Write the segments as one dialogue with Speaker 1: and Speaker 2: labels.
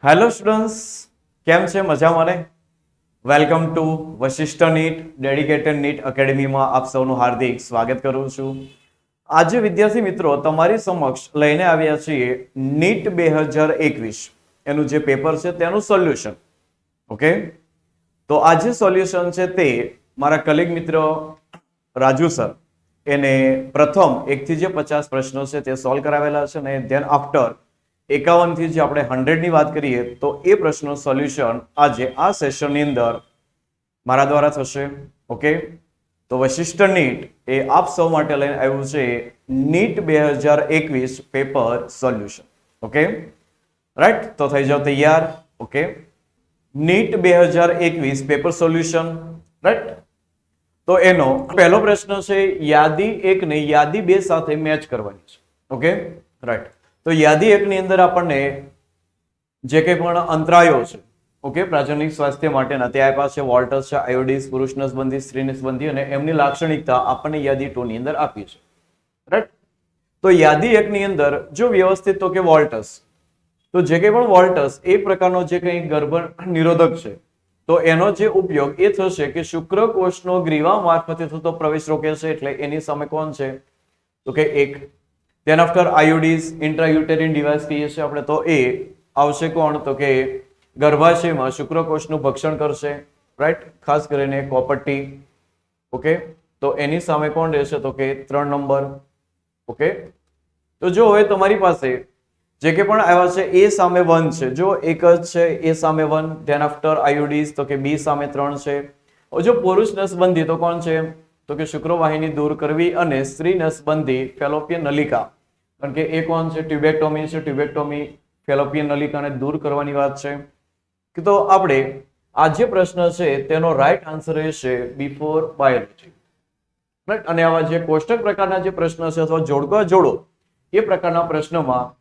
Speaker 1: Hello students, કેમ છે? મજામાં ને? Welcome to Vashishtha NEET dedicated NEET એકેડમીમાં આપ સૌનું હાર્દિક સ્વાગત કરું છું. આજે વિદ્યાર્થી મિત્રો તમારી સમક્ષ લઈને આવ્યા છીએ નીટ 2021 એનું જે પેપર છે તેનું સોલ્યુશન. ઓકે, તો આ જે સોલ્યુશન છે તે મારા કલીગ મિત્ર રાજુ સર એને પ્રથમ 1 થી જે 50 પ્રશ્નો છે તે સોલ્વ કરાવેલા છે અને ધેન આફ્ટર 51 થી જે આપણે 100 ની વાત કરીએ તો એ પ્રશ્નો સોલ્યુશન આજે આ સેશનની અંદર મારા દ્વારા થશે. ઓકે, તો વશિષ્ઠ નીટ એ આપ સૌ માટે લઈને આવ્યું છે NEET 2021 paper solution. Okay right, તો થઈ જાઓ તૈયાર. Okay, NEET 2021 paper solution. Right, તો એનો પહેલો પ્રશ્ન છે યાદી 1 ને યાદી 2 સાથે મેચ કરવાની છે. ઓકે રાઈટ, તો યાદી 1 ની અંદર આપણને જે કંઈ પણ અંતરાયો છે ઓકે પ્રાથમિક સ્વાસ્થ્ય માટેના તે આપ્યા છે. વોલ્ટસ છે, આયોડિસ, પુરુષ નસબંધી, સ્ત્રી નસબંધી અને એમની લાક્ષણિકતા આપણને યાદી 2 ની અંદર આપી છે. રાઈટ, તો યાદી 1 ની અંદર જો વ્યવસ્થિત તો કે વોલ્ટસ, તો જે કંઈ પણ વોલ્ટસ એ પ્રકારનો જે કંઈ ગર્ભ નિરોધક છે તો એનો જે ઉપયોગ એ થશે કે શુક્રકોષનો ગ્રીવા મારફતે થતો પ્રવેશ રોકે છે, એટલે એની સામે કોણ છે તો કે 1. ધેન આફ્ટર આયોડિસ ઇન્ટ્રાયુટેરિન ડિવાઇસ કહીએ છીએ આપણે, તો એ આવશે કોણ તો કે ગર્ભાશયમાં શુક્રકોષનું ભક્ષણ કરશે. રાઈટ, ખાસ કરીને કોપરટી. ઓકે, તો એની સામે કોણ રહેશે તો કે 3 નંબર. ઓકે, તો જો હવે તમારી પાસે જે કે પણ આવ્યા છે એ સામે 1 છે, જો એક જ છે એ સામે 1. ધેન આફ્ટર આયોડિસ તો કે બી સામે 3 છે. જો પુરુષ નસબંધી તો કોણ છે તો કે શુક્રવાહિની દૂર કરવી અને સ્ત્રી નસબંધી ફેલોપિયન નલિકા, કારણ કે એ કોણ છે ટ્યુબેક્ટોમી છે, ટ્યુબેક્ટોમી ફેલોપિયન નલિકાને દૂર કરવાની વાત છે. તો આપણે આ જે પ્રશ્ન છે તેનો રાઈટ આન્સર રહેશે બિફોર બાયોલોજી. રાઈટ, અને આવા જે કોષ્ટક પ્રકારના જે પ્રશ્ન છે અથવા જોડકા જોડો એ પ્રકારના પ્રશ્નમાં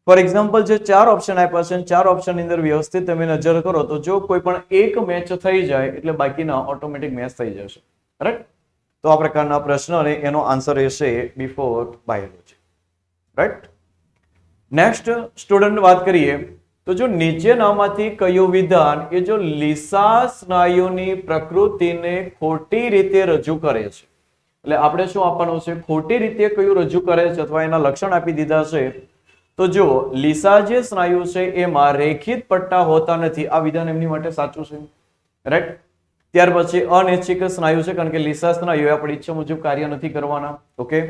Speaker 1: ફોર એક્ઝામ્પલ જે 4 ઓપ્શન આપ્યા છે 4 ઓપ્શન ની અંદર વ્યવસ્થિત તમે નજર કરો તો જો કોઈ પણ એક મેચ થઈ જાય એટલે બાકીના ઓટોમેટિક મેચ થઈ જશે. રાઈટ, તો આ પ્રકારના પ્રશ્ન અને એનો આન્સર રહેશે before biology. Right, next student વાત કરીએ તો જો નીચેનામાંથી કયું વિધાન એ જો લીસા સ્નાયુની પ્રકૃતિને ખોટી રીતે રજૂ કરે છે, એટલે આપણે શું આપવાનું છે ખોટી રીતે કયું રજૂ કરે છે અથવા એના લક્ષણ આપી દીધા છે. તો જો લીસા જે સ્નાયુ છે એમાં રેખિત પટ્ટા હોતા નથી, આ વિધાન એમની માટે સાચું છે. રાઈટ, ત્યાર પછી અનૈચ્છિક સ્નાયુ છે કારણ કે લીસા સ્નાયુ આપણી ઈચ્છા મુજબ કાર્ય નથી કરવાના. ઓકે,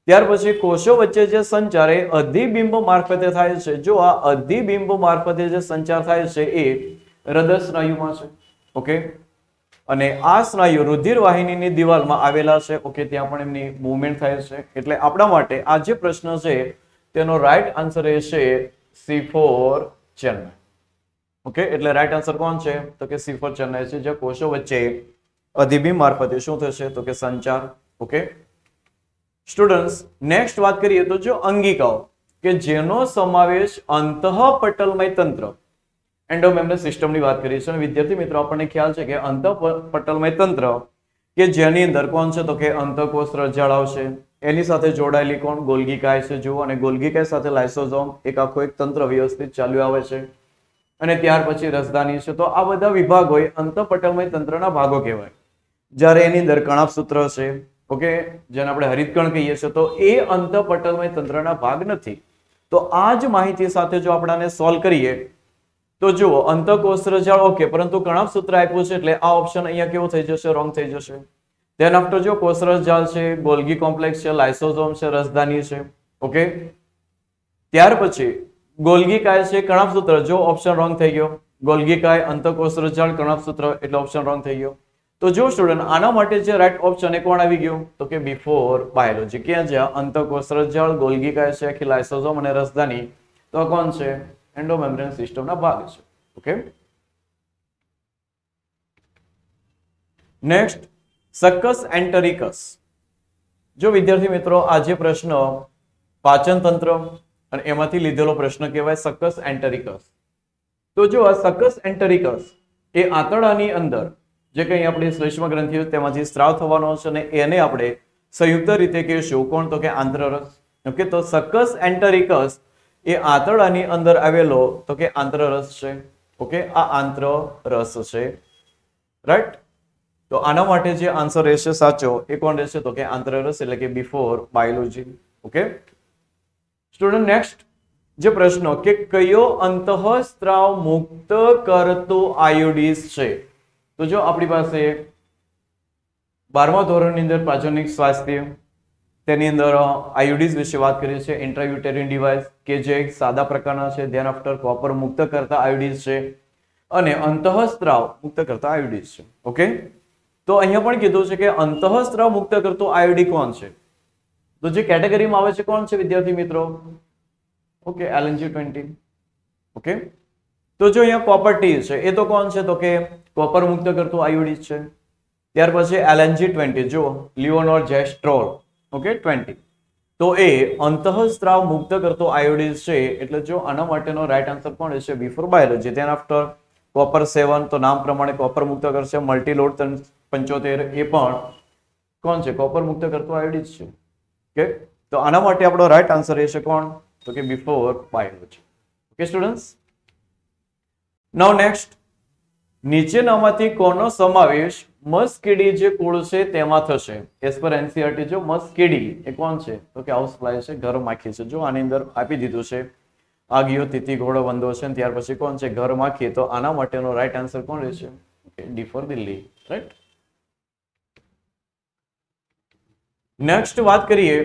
Speaker 1: ત્યાર પછી કોષો વચ્ચે જે સંચાર એ અધિબિંબ મારફતે થાય છે, જો આ અધિબિંબ મારફતે જે સંચાર થાય છે એ હૃદય સ્નાયુમાં છે. ઓકે, અને આ સ્નાયુ રુધિર વાહિનીની દિવાલમાં આવેલા છે. ઓકે, ત્યાં પણ એમની મૂવમેન્ટ થાય છે, એટલે આપણા માટે આ જે પ્રશ્ન છે તેનો રાઈટ આન્સર રહેશે C4 ચેનલ. ઓકે, એટલે રાઈટ આન્સર કોણ છે તો કે C4 ચેનલ છે, જે કોષો વચ્ચે અધિબિંબ મારફતે શું થશે તો કે સંચાર. ઓકે સ્ટુડન્ટ્સ, નેક્સ્ટ વાત કરીએ તો જો અંગિકાઓ કે જેનો સમાવેશ અંતઃપટલમય તંત્ર એન્ડોમેમ્બ્રેન સિસ્ટમની વાત કરીએ છીએ. વિદ્યાર્થી મિત્રો આપણને ખ્યાલ છે કે અંતઃપટલમય તંત્ર કે જેની અંદર કોણ છે તો કે અંતઃકોષ રજાળ આવશે, એની સાથે જોડાયેલી કોણ ગોલ્ગી કાય છે જુઓ, અને ગોલ્ગી કાય સાથે લાઇસોઝોમ, એક આખો એક તંત્ર વ્યવસ્થિત ચાલ્યું આવે છે. અને ત્યાર પછી રસધાની છે. તો આ બધા વિભાગો એ અંતઃપટલમય તંત્રના ભાગો કહેવાય. જ્યારે એની અંદર કણાભસૂત્ર છે, ઓકે, જેને આપણે હરિતકણ કહીએ છીએ, તો એ અંતઃપટલમય તંત્રના ભાગ નથી. તો આ જ માહિતી સાથે જો આપણે સોલ્વ કરીએ તો જુઓ અંતઃકોષ રજાળ ઓકે, પરંતુ કણાભસૂત્ર આપ્યું છે એટલે આ ઓપ્શન અહીંયા કેવો થઈ જશે રોંગ થઈ જશે. ધેન આફ્ટર જો કોષ રસજાળ છે, ગોલ્ગી કોમ્પ્લેક્સ છે, લાઇસોઝોમ છે, રસધાની છે. ઓકે, ત્યાર પછી ગોલ્ગી કાય છે, કણાભસૂત્ર, જો ઓપ્શન રોંગ થઈ ગયો. ગોલ્ગી કાય, અંતઃકોષ રસજાળ, કણાભસૂત્ર એટલે ઓપ્શન રોંગ થઈ ગયો. તો જો સ્ટુડન્ટ આના માટે જે રાઈટ ઓપ્શન એ કોણ આવી ગયું તો કે બિફોર બાયોલોજી. ક્યાં જ્યાં અંતઃકોષ રસજાળ, ગોલ્ગી કાય છે, આખી લાઇસોઝોમ અને રસધાની, તો કોણ છે એન્ડોમેમ્બ્રેન સિસ્ટમના ભાગ છે. Okay, next succus entericus. જો વિદ્યાર્થી મિત્રો આ જે પ્રશ્ન પાચન તંત્ર અને એમાંથી લીધેલો પ્રશ્ન કહેવાય સક્કસ એન્ટેરિકસ. તો જો આ સક્કસ એન્ટેરિકસ એ આંતરડાની અંદર જે કંઈ આપણી શ્લેષ્મ ગ્રંથિઓ તેમાંથી સ્ત્રાવ થવાનો છે અને એને આપણે સંયુક્ત રીતે કહીશું કોણ તો કે આંત્રરસ. ઓકે, તો સક્કસ એન્ટેરિકસ એ આંતરડાની અંદર આવેલો તો કે આંતરરસ છે. ઓકે, આ આંતરરસ છે, રાઈટ. તો આના માટે જે આન્સર રહેશે સાચો એ કોણ રહેશે તો કે આંતરરસ, એટલે કે before biology. Okay student, next જે પ્રશ્નો કે કયો અંતઃસ્ત્રાવ મુક્ત કરતો આયોડિસ છે. તો જો આપણી પાસે 12મા ધોરણની અંદર પ્રાથમિક સ્વાસ્થ્ય તેની અંદર આયોડિસ વિશે વાત કરીએ છીએ. ઇન્ટ્રાયુટેરિન ડિવાઇસ કે જે સાદા પ્રકારના છે, ધેન આફ્ટર કોપર મુક્ત કરતા આયોડિસ છે અને અંતઃસ્ત્રાવ મુક્ત કરતા આયોડિસ છે. ઓકે, તો અહીંયા પણ કીધું છે કે અંતઃસ્ત્રાવ મુક્ત કરતો આયોડી કોણ છે. તો જે કેટેગરીમાં આવે છે કોણ છે વિદ્યાર્થી મિત્રો? Okay, LNG20. ઓકે, તો જો અહીંયા કોપર ટી છે એ તો કોણ છે તો કે કોપર મુક્ત કરતો આયોડિસ છે. ત્યાર પછી LNG20 જો લિયોનોર્જેસ્ટ્રોલ. ઓકે 20, તો એ અંતઃસ્ત્રાવ મુક્ત કરતો આયોડિસ છે. એટલે જો આના માટેનો રાઈટ આન્સર કોણ રહેશે? Before biology. Than after copper 7, તો નામ પ્રમાણે કોપર મુક્ત કરશે. મલ્ટીલોડ 75 એ પણ કોણ છે? કોપર મુક્ત કરતો આયોડિસ છે. ઓકે, તો આના માટે આપણો રાઈટ આન્સર રહેશે કોણ તો કે બિફોર બાયોલોજી. ઓકે સ્ટુડન્ટ્સ, નાઉ નેક્સ્ટ, નીચેનામાંથી કોનો સમાવેશ મસ્કીડી જે કુળ છે તેમાં થશે? એઝ પર એનસીઈઆરટી જો મસ્કીડી એ કોણ છે તો કે હાઉસ ફ્લાય છે, ઘર માખી છે. જો આની અંદર આપી દીધું છે આગિયો, તિતી, ઘોડો, વંદો છે. ત્યાર પછી કોણ છે? ઘર માખી. તો આના માટેનો રાઈટ આન્સર કોણ રહેશે? Okay, D for Delhi, right. Next વાત કરીએ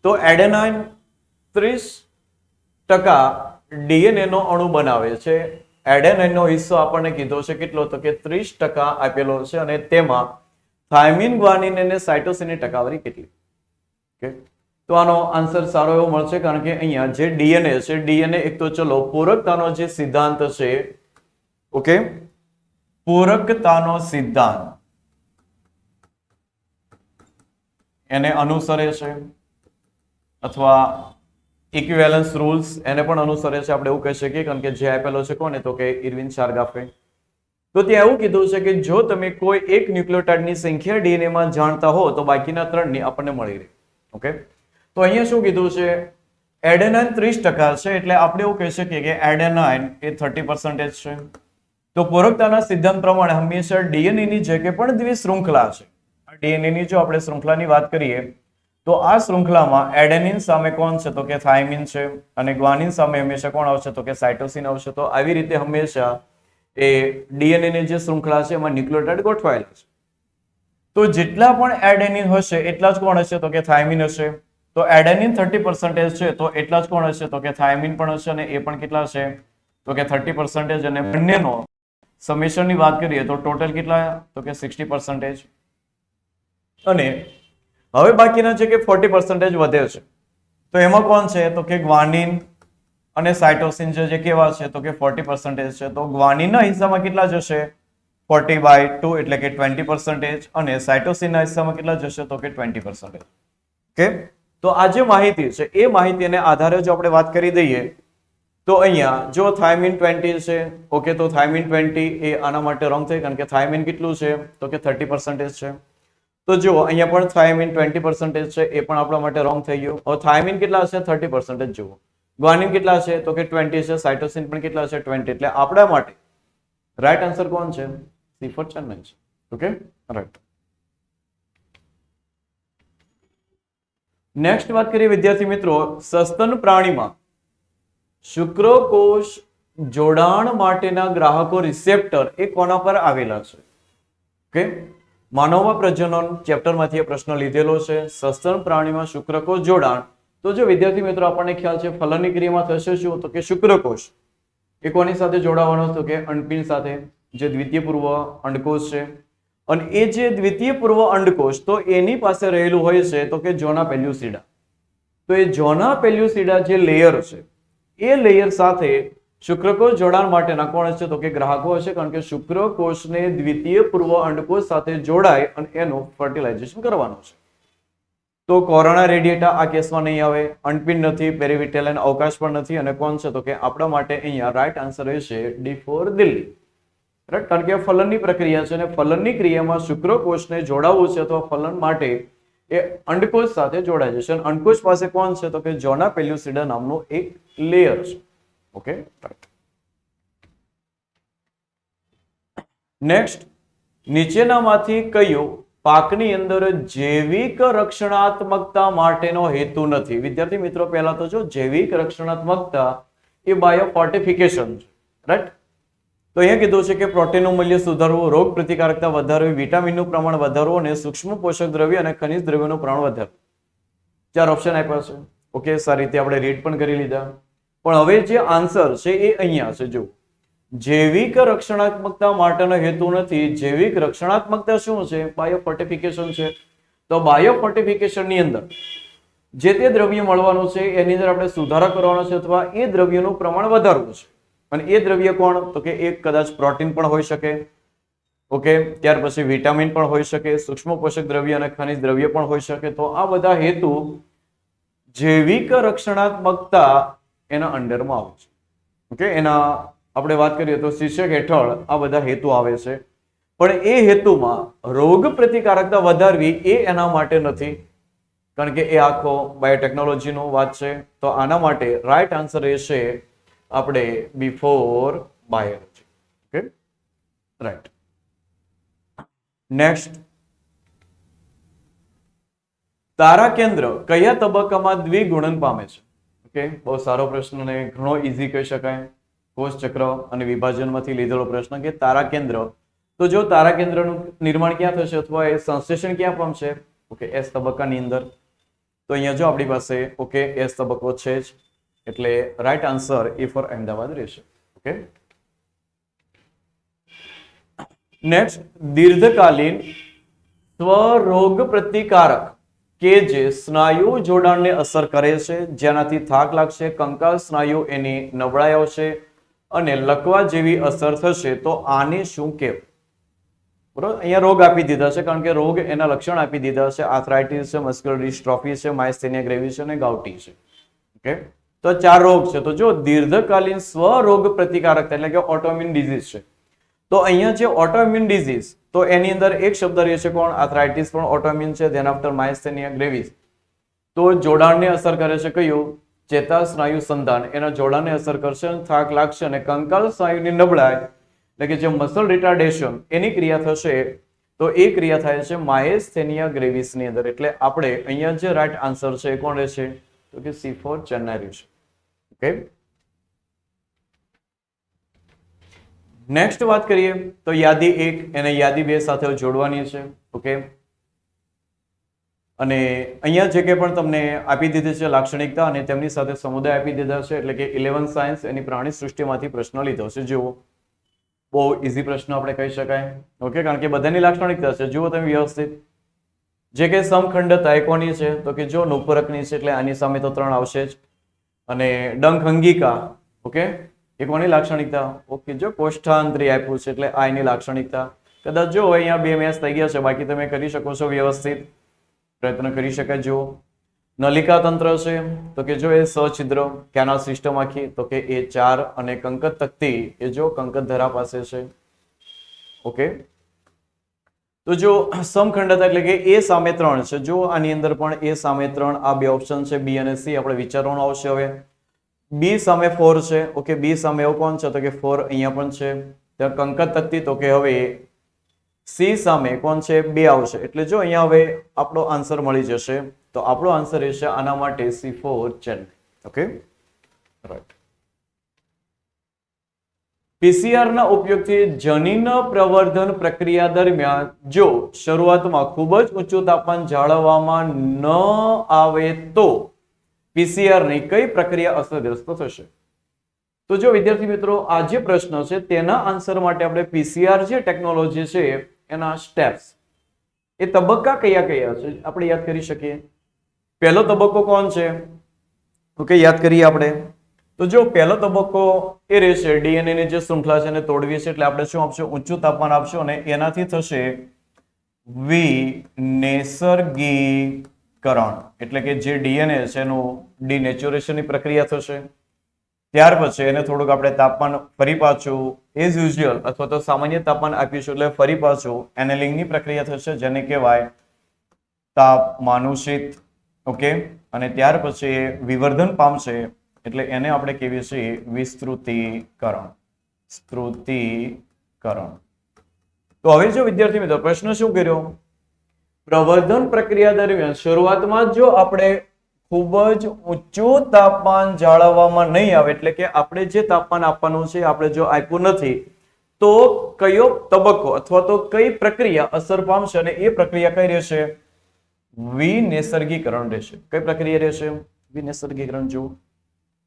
Speaker 1: તો એડેનાઇન 30% ડીએનએ નો અણુ બનાવે છે. એડેનાઇન નો હિસ્સો આપણને કીધો છે કેટલો તો કે 30% આપેલો છે અને તેમાં થાઇમિન, ગ્વાનિન અને સાઇટોસિનની ટકાવારી કેટલી? ઓકે, તો આનો આન્સર સારો એવો મળશે કારણ કે અહીંયા જે ડીએનએ છે, ડીએનએ એક તો ચલો પૂરકતાનો જે સિદ્ધાંત છે, ઓકે, પૂરકતાનો સિદ્ધાંત એને અનુસરે છે અથવા ઇક્વિવેલન્સ રૂલ્સ એને પણ અનુસરે છે. આપણે એવું કહી શકીએ કારણ કે જે આપેલો છે કોને તો કે ઇરવિન શારગાફે. તો ત્યાં એવું કીધું છે કે જો તમે કોઈ એક ન્યુક્લિયોટાઇડની સંખ્યા ડીએનએ માં જાણતા હો તો બાકીના 3 ની આપણને મળી રહે. ઓકે, તો અહીંયા શું કીધું છે? એડેનાઇન 30% છે એટલે આપણે એવું કહી શકીએ કે એડેનાઇન એ 30% છે. તો પૂરકતાના સિદ્ધાંત પ્રમાણે હંમેશા ડીએનએ ની જે કે પણ દ્વિશૃંખલા છે, ડીએનએ ની જો આપણે શૃંખલાની વાત કરીએ તો આ શૃંખલામાં એડેનિન સામે કોણ છે તો કે થાઇમિન છે અને ગ્વાનિન સામે હંમેશા કોણ આવશે તો કે સાઇટોસિન આવશે. તો આવી રીતે હંમેશા એ ડીએનએ ની જે શૃંખલા છે એમાં ન્યુક્લિયોટાઇડ ગોઠવાયેલા છે. તો જેટલા પણ એડેનિન હશે એટલા જ કોણ હશે તો કે થાઇમિન હશે. તો એડેનિન 30% છે તો એટલા જ કોણ હશે તો કે થાઇમિન પણ હશે અને એ પણ કેટલા હશે તો કે 30%. અને બંનેનો સમેશનની વાત કરીએ તો ટોટલ કેટલા તો કે 60%. અને હવે બાકીના છે કે 40% વધે છે તો એમાં કોણ છે તો કે ગ્વાનિન અને સાઇટોસિન છે જે કેવા છે તો કે 40% છે. તો ગ્વાનિનના હિસ્સામાં કેટલા જશે 40/2 એટલે કે 20% અને સાઇટોસિનના હિસ્સામાં કેટલા જશે તો કે 20%. ઓકે, તો આ જે માહિતી છે એ માહિતીને આધારે જો આપણે વાત કરી દઈએ તો અહીંયા જો થાઇમિન 20 છે, ઓકે, તો થાઇમિન 20 એ આના માટે રોંગ થઈ કારણ કે થાઇમિન કેટલું છે તો કે 30% છે. તો જો અહીંયા પણ થાઇમિન 20% છે એ પણ આપણા માટે રોંગ થઈ ગયું. હવે થાઇમિન કેટલા છે 30% જુઓ, ગ્વાનિન કેટલા છે તો કે 20 છે, સાઇટોસિન પણ કેટલા છે 20. એટલે આપણા માટે રાઈટ આન્સર કોણ છે? સી ફોર ચેન્નઈ છે. Okay, right. નેક્સ્ટ વાત કરીએ વિદ્યાર્થી મિત્રો, સસ્તન પ્રાણીમાં શુક્રકોષ જોડાણ માટેના ગ્રાહકો રિસેપ્ટર એ કોના પર આવેલા છે? ઓકે, માનવ પ્રજનન ચેપ્ટરમાંથી આ પ્રશ્ન લીધેલો છે. સસ્તન પ્રાણીમાં શુક્રકોષ જોડાણ. તો જો વિદ્યાર્થી મિત્રો આપણને ખ્યાલ છે ફલનની ક્રિયામાં થશે શું તો કે શુક્રકોષ એ કોની સાથે જોડાવાનો તો કે અંડપિંડ સાથે, જે દ્વિતીય પૂર્વ અંડકોષ છે. અને એ જે દ્વિતીય પૂર્વ અંડકોષ તો એની પાસે રહેલું હોય છે તો કે ઝોના પેલ્યુસિડા. તો એ ઝોના પેલ્યુસિડા જે લેયર છે એ લેયર સાથે શુક્રકોષ જોડાણ માટેના કોણ હશે તો કે ગ્રાહકો હશે કારણ કે શુક્રકોષને દ્વિતીય પૂર્વ અંડકોષ સાથે જોડાય અને એનું ફર્ટિલાઇઝેશન કરવાનું છે. તો કોરોના રેડિયેટા આ કેસમાં નહીં આવે, અંડપિંડ નથી, પેરીવિટેલાઇન અવકાશ પણ નથી અને કોણ છે તો કે આપણા માટે અહીંયા રાઈટ આન્સર રહેશે ડી ફોર દિલ્હી, રાઈટ. કારણ કે ફલનની પ્રક્રિયા છે અને ફલનની ક્રિયામાં શુક્રકોષને જોડાવવું છે તો ફલન માટે એ અંડકોશ સાથે જોડાય જશે અને અંડકોશ પાસે કોણ છે તો કે ઝોના પેલ્યુસિડા નામનું એક લેયર છે. Okay, right. નેક્સ્ટ, નીચેનામાંથી કયું પાકની અંદર જૈવિક રક્ષણાત્મકતા માટેનો હેતુ નથી? વિદ્યાર્થી મિત્રો, પહેલા તો જો જૈવિક રક્ષણાત્મકતા એ બાયોફોર્ટિફિકેશન છે, રાઈટ? તો અહીંયા કીધું છે કે પ્રોટીનનું મૂલ્ય સુધારવું, રોગ પ્રતિકારકતા વધારવી, વિટામિનનું પ્રમાણ વધારવું અને સૂક્ષ્મ પોષક દ્રવ્ય અને ખનિજ દ્રવ્યનું પ્રમાણ વધારવું. 4 ઓપ્શન આપ્યા છે. ઓકે, સારી રીતે આપણે રીડ પણ કરી લીધા. પણ હવે જે આન્સર છે એ અહીંયા છે. જો જૈવિક રક્ષણાત્મકતા માટેનો હેતુ નથી. જૈવિક રક્ષણાત્મકતા શું છે? બાયોફોર્ટિફિકેશન છે. તો બાયોફોર્ટિફિકેશનની અંદર જે તે દ્રવ્ય મળવાનું છે એની અંદર આપણે સુધારા કરવાનો છે અથવા એ દ્રવ્યનું પ્રમાણ વધારવું છે. અને એ દ્રવ્ય કોણ? તો કે એક કદાચ પ્રોટીન પણ હોઈ શકે. ઓકે, ત્યાર પછી વિટામિન પણ હોઈ શકે, સૂક્ષ્મ પોષક દ્રવ્ય અને ખનિજ દ્રવ્ય પણ હોઈ શકે. તો આ બધા હેતુ જૈવિક રક્ષણાત્મકતા એના અંડરમાં આવે છે. ઓકે, એના આપણે વાત કરીએ તો શીર્ષક હેઠળ આ બધા હેતુ આવે છે. પણ એ હેતુમાં રોગ પ્રતિકારકતા વધારવી એ એના માટે નથી, કારણ કે એ આખો બાયોટેકનોલોજીનો વાત છે. તો આના માટે રાઈટ આન્સર એ છે આપણે before biology. Okay, right. Next, તારા કેન્દ્ર કયા તબક્કામાં દ્વિગુણન પામે છે? ઓકે, બહુ સારો પ્રશ્ન અને ઘણો ઈઝી કહી શકાય. કોષ ચક્ર અને વિભાજનમાંથી લીધેલો પ્રશ્ન કે તારા કેન્દ્ર. તો જો તારા કેન્દ્રનું નિર્માણ ક્યાં થશે અથવા એ સંશ્લેષણ ક્યાં પામશે? ઓકે, એસ તબક્કાની અંદર. તો અહીંયા જો આપણી પાસે ઓકે એસ તબક્કો છે જ, એટલે રાઈટ આન્સર એ ફોર અમદાવાદ રહેશે. ઓકે, નેક્સ્ટ, દીર્ઘકાલીન સ્વરોગ પ્રતિકારક કે જે સ્નાયુ જોડાણને અસર કરે છે, જેનાથી થાક લાગશે, કંકાલ સ્નાયુ એની નબળાઈ આવશે અને લકવા જેવી અસર થશે, તો આને શું કહેવાય? બરોબર, અહીંયા રોગ આપી દીધા છે, કારણ કે રોગ એના લક્ષણ આપી દીધા છે. આર્થરાઇટિસ છે, મસ્ક્યુલર ડિસ્ટ્રોફી છે, માયસ્થેનિયા ગ્રેવિસ છે અને ગાઉટી છે. ઓકે, તો 4 રોગ છે. તો જો દીર્ઘકાલીન સ્વરોગ પ્રતિકારકતા એટલે કે ઓટોઇમ્યુન ડિઝીઝ છે. તો અહીંયા જે ઓટોઇમ્યુન ડિઝીઝ, તો એની અંદર એક શબ્દ રહેશે કોણ? આર્થરાઇટિસ પણ ઓટોઇમ્યુન છે. Then after myasthenia gravis. તો જોડાણને અસર કરે છે કયું? ચેતાસ્નાયુ સંધાન, એના જોડાણને અસર કરશે અને થાક લાગશે અને કંકાલ સ્નાયુની નબળાઈ એટલે કે જે મસલ રિટાર્ડેશન એની ક્રિયા થશે. તો એ ક્રિયા થાય છે માયસ્થેનિયા ગ્રેવિસની અંદર. એટલે આપણે અહીંયા જે રાઈટ આન્સર છે એ કોણ રહેશે? તો કે C4 ચેન્નાઈ રહેશે. ઓકે, નેક્સ્ટ વાત કરીએ તો યાદી 1 એને યાદી 2 સાથે જોડવાની છે. ઓકે, અને અહીંયા જે કે પણ તમને આપી દીધી છે લાક્ષણિકતા અને તેમની સાથે સમુદાય આપી દીધા છે. એટલે કે 11 સાયન્સ એની પ્રાણી સૃષ્ટિમાંથી પ્રશ્ન લીધો છે. જુઓ, બહુ ઇઝી પ્રશ્ન આપણે કહી શકાય. ઓકે, કારણ કે બધાની લાક્ષણિકતા છે. જુઓ તમે વ્યવસ્થિત. જે કે સમખંડતા એ કોની છે? તો કે જો નુપુરકની છે, એટલે આની સામે તો 3 આવશે જ. અને ડંખ અંગિકા, ઓકે, એ કોની લાક્ષણિકતા? ઓકે, જો કોષ્ઠાંતરી આપ્યું છે એટલે આ એની લાક્ષણિકતા. કદાચ જો અહીંયા 2 મેચ થઈ ગયા છે, બાકી તમે કરી શકો છો વ્યવસ્થિત, પ્રયત્ન કરી શકાય. જુઓ, નલિકા તંત્ર છે, તો કે જો એ સછિદ્ર કેનાલ સિસ્ટમ આખી, તો કે એ 4. અને કંકત તક્તિ એ જો કંકત ધરા પાસે છે. ઓકે, તો જો સમખંડતા એટલે કે એ સામે 3 છે. જો આની અંદર પણ એ સામે 3, આ 2 ઓપ્શન છે બી અને સી. આપણે વિચારવાનું આવશે. હવે બી સામે 4 છે. ઓકે, બી સામે એવો કોણ છે? તો કે 4 અહીંયા પણ છે. ત્યાં કંકત તક્તિ, તો કે હવે સી સામે કોણ છે? 2 આવશે. એટલે જો અહીંયા હવે આપણો આન્સર મળી જશે. તો આપણો આન્સર રહેશે આના માટે C4 Chennai. Okay, right. PCR ના ઉપયોગથી જનીન પ્રવર્ધન પ્રક્રિયા દરમિયાન જો શરૂઆતમાં ખૂબ જ ઊંચું તાપમાન જાળવવામાં ન આવે તો પીસીઆર ની કઈ પ્રક્રિયા અસરગ્રસ્ત થશે? તો જો વિદ્યાર્થી મિત્રો, આ જે પ્રશ્ન છે તેના આન્સર માટે આપણે પીસીઆર જે ટેકનોલોજી છે એના સ્ટેપ્સ, એ તબક્કા કયા કયા છે આપણે યાદ કરી શકીએ. પહેલો તબક્કો કોણ છે? ઓકે, યાદ કરીએ આપણે. તો જો પહેલો તબક્કો એ રહેશે ડીએનએ ની જે શૃંખલા છે એને તોડવી છે. એટલે આપણે શું આપશું? ઊંચું તાપમાન આપશું અને એનાથી થશે વિનેસર્ગીકરણ, એટલે કે જે ડીએનએ છે એનું ડિનેચરેશનની પ્રક્રિયા થશે. ત્યાર પછી એને થોડુંક આપણે તાપમાન ફરી પાછું એઝ યુઝ્યુઅલ અથવા તો સામાન્ય તાપમાન આપીશું, એટલે ફરી પાછું એનેલિંગની પ્રક્રિયા થશે, જેને કહેવાય તાપમાનુષિત, ઓકે, અને ત્યાર પછી વિવર્ધન પામશે એટલે એને આપણે કહેવીએ છીએ વિસ્તૃતીકરણ. સ્તૃતીકરણ. તો હવે જો વિદ્યાર્થી મિત્રો પ્રશ્ન શું કર્યો, પ્રવર્ધન પ્રક્રિયા દરમિયાન શરૂઆતમાં જો આપણે ખૂબ જ ઊંચું તાપમાન જાળવવામાં નહીં આવે, એટલે કે આપણે જે તાપમાન આપવાનું છે આપણે જો આપ્યું નથી, તો કયો તબક્કો અથવા તો કઈ પ્રક્રિયા અસર પામશે, અને એ પ્રક્રિયા કઈ રહેશે, વિનૈસર્ગીકરણ રહેશે. કઈ પ્રક્રિયા રહેશે, વિનૈસર્ગીકરણ. જો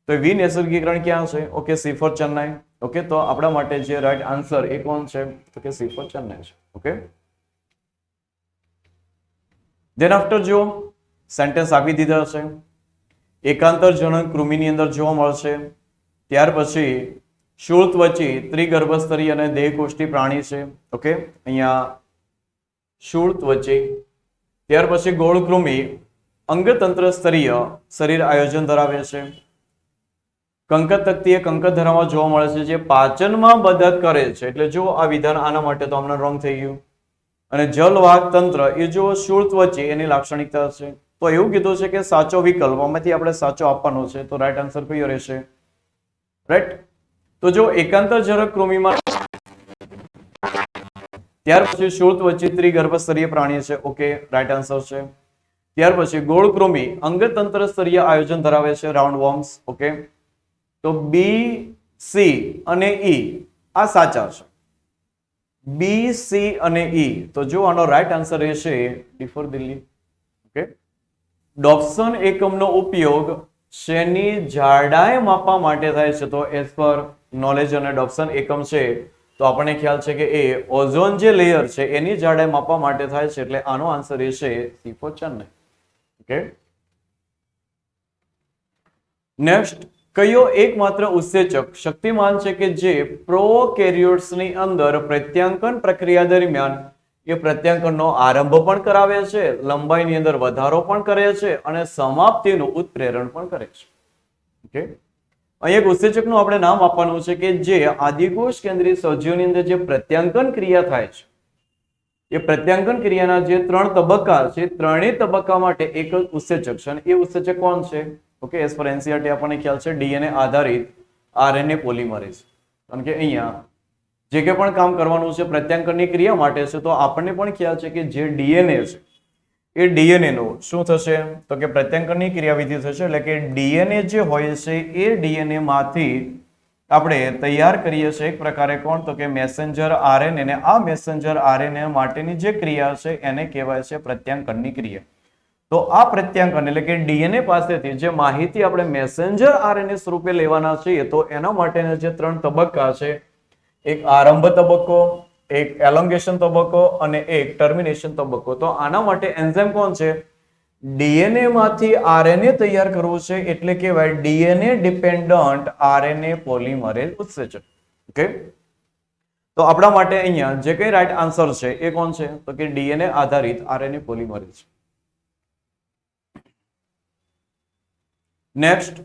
Speaker 1: તો વિનૈસર્ગીકરણ ક્યાં છે, okay, C for Chennai. Okay, તો આપણા માટે જે રાઈટ આન્સર એ કોણ છે, તો કે સી ફોર ચેન્નાઈ છે. ઓકે, ધેન આફ્ટર જો સેન્ટેન્સ આપી દીધા છે, એકાંતરજનક કૃમિની અંદર જોવા મળશે. ત્યાર પછી શૂળત્વચી, ત્રિગર્ભસ્તરી અને દેહકોષ્ઠી પ્રાણી છે. ઓકે, અહીંયા શૂળત્વચી. ત્યાર પછી ગોળકૃમિ અંગતંત્ર સ્તરીય શરીર આયોજન ધરાવે છે. કંકતકતીય કંકત ધરામાં જોવા મળે છે, જે પાચનમાં મદદ કરે છે. એટલે જો આ વિધાન આના માટે તો હમણાં રોંગ થઈ ગયું. અને જલવાહક તંત્ર એ જો શૂળત્વચી એની લાક્ષણિકતા છે. તો એવું કીધું છે કે સાચો વિકલ્પ આમાંથી આપણે સાચો આપવાનો છે, તો રાઈટ આન્સર કયો રહેશે, રાઈટ. તો જો એકાંતરજનક કૃમિમાં ત્યાર પછી શૂળત્વચી ત્રિગર્ભસ્તરીય પ્રાણી છે. ઓકે, રાઈટ આન્સર છે. ત્યાર પછી ગોળકૃમિ અંગતંત્ર સ્તરીય આયોજન ધરાવે છે, રાઉન્ડ વર્મ્સ. ઓકે, તો બી, સી અને ઈ આ સાચા છે. બી, સી અને ઈ. તો જો આનો રાઈટ આન્સર રહેશે ડી ફોર દિલ્હી. ઓકે, ડોપ્સન એકમનો ઉપયોગ શેની જાડાઈ માપવા માટે થાય છે, તો એઝ પર નોલેજ અને ડોપ્સન એકમ છે તો આપણને ખ્યાલ છે કે એ ઓઝોન જે લેયર છે એની જાડાઈ માપવા માટે થાય છે. એટલે આનો આન્સર રહેશે C for Chennai. Okay, next, કયો એકમાત્ર ઉત્સેચક શક્તિમાન છે કે જે પ્રોકેરિયોટ્સની અંદર પ્રત્યાંકન પ્રક્રિયા દરમિયાન એ પ્રત્યાંકનનો આરંભ પણ કરાવે છે, લંબાઈની અંદર વધારો પણ કરે છે અને સમાપ્તિનું ઉત્પ્રેરણ પણ કરે છે. ઓકે, અહીં એક ઉત્સેચકનું આપણે નામ આપવાનું છે કે જે આદિકોષ કેન્દ્રીય સજીવોની અંદર જે પ્રત્યાંકન ક્રિયા થાય છે, એ પ્રત્યાંકન ક્રિયાના જે 3 તબક્કા છે, ત્રણેય તબક્કા માટે એક જ ઉત્સેચક છે. અને એ ઉત્સેચક કોણ છે, ઓકે, એઝ પર એનસીઈઆરટી આપણને ખ્યાલ છે ડીએનએ આધારિત આરએનએ પોલિમરેઝ. કારણ કે અહીંયા જે કે પણ કામ કરવાનું છે પ્રત્યાંકનની ક્રિયા માટે છે, તો આપણને પણ ખ્યાલ છે કે જે ડીએનએ છે એ ડીએનએ નો શું થશે, તો કે પ્રત્યાંકનની ક્રિયાવિધિ થશે. એટલે કે ડીએનએ જે હોય છે એ ડીએનએ માંથી આપણે તૈયાર કરીએ છીએ એક પ્રકારે કોણ, તો કે મેસેન્જર આરએનએ. ને આ મેસેન્જર આરએનએ માટેની જે ક્રિયા છે એને કહેવાય છે પ્રત્યાંકનની ક્રિયા. તો આ પ્રત્યાંકન એટલે કે ડીએનએ પાસેથી જે માહિતી આપણે મેસેન્જર આરએનએ સ્વરૂપે લેવાના છીએ, તો એના માટેના જે 3 તબક્કા છે, એક આરંભ તબક્કો, એક એલોંગેશન તબક્કો અને એક ટર્મિનેશન તબક્કો. તો આના માટે એન્ઝાઇમ કોણ છે, ડીએનએ માંથી આરએનએ તૈયાર કરવું છે, એટલે કહેવાય ડીએનએ ડિપેન્ડન્ટ આરએનએ પોલિમરેઝ ઉત્સેચક. ઓકે, તો આપણા માટે અહીંયા જે કઈ રાઈટ આન્સર છે એ કોણ છે, તો કે ડીએનએ આધારિત આરએનએ પોલિમરેઝ. નેક્સ્ટ,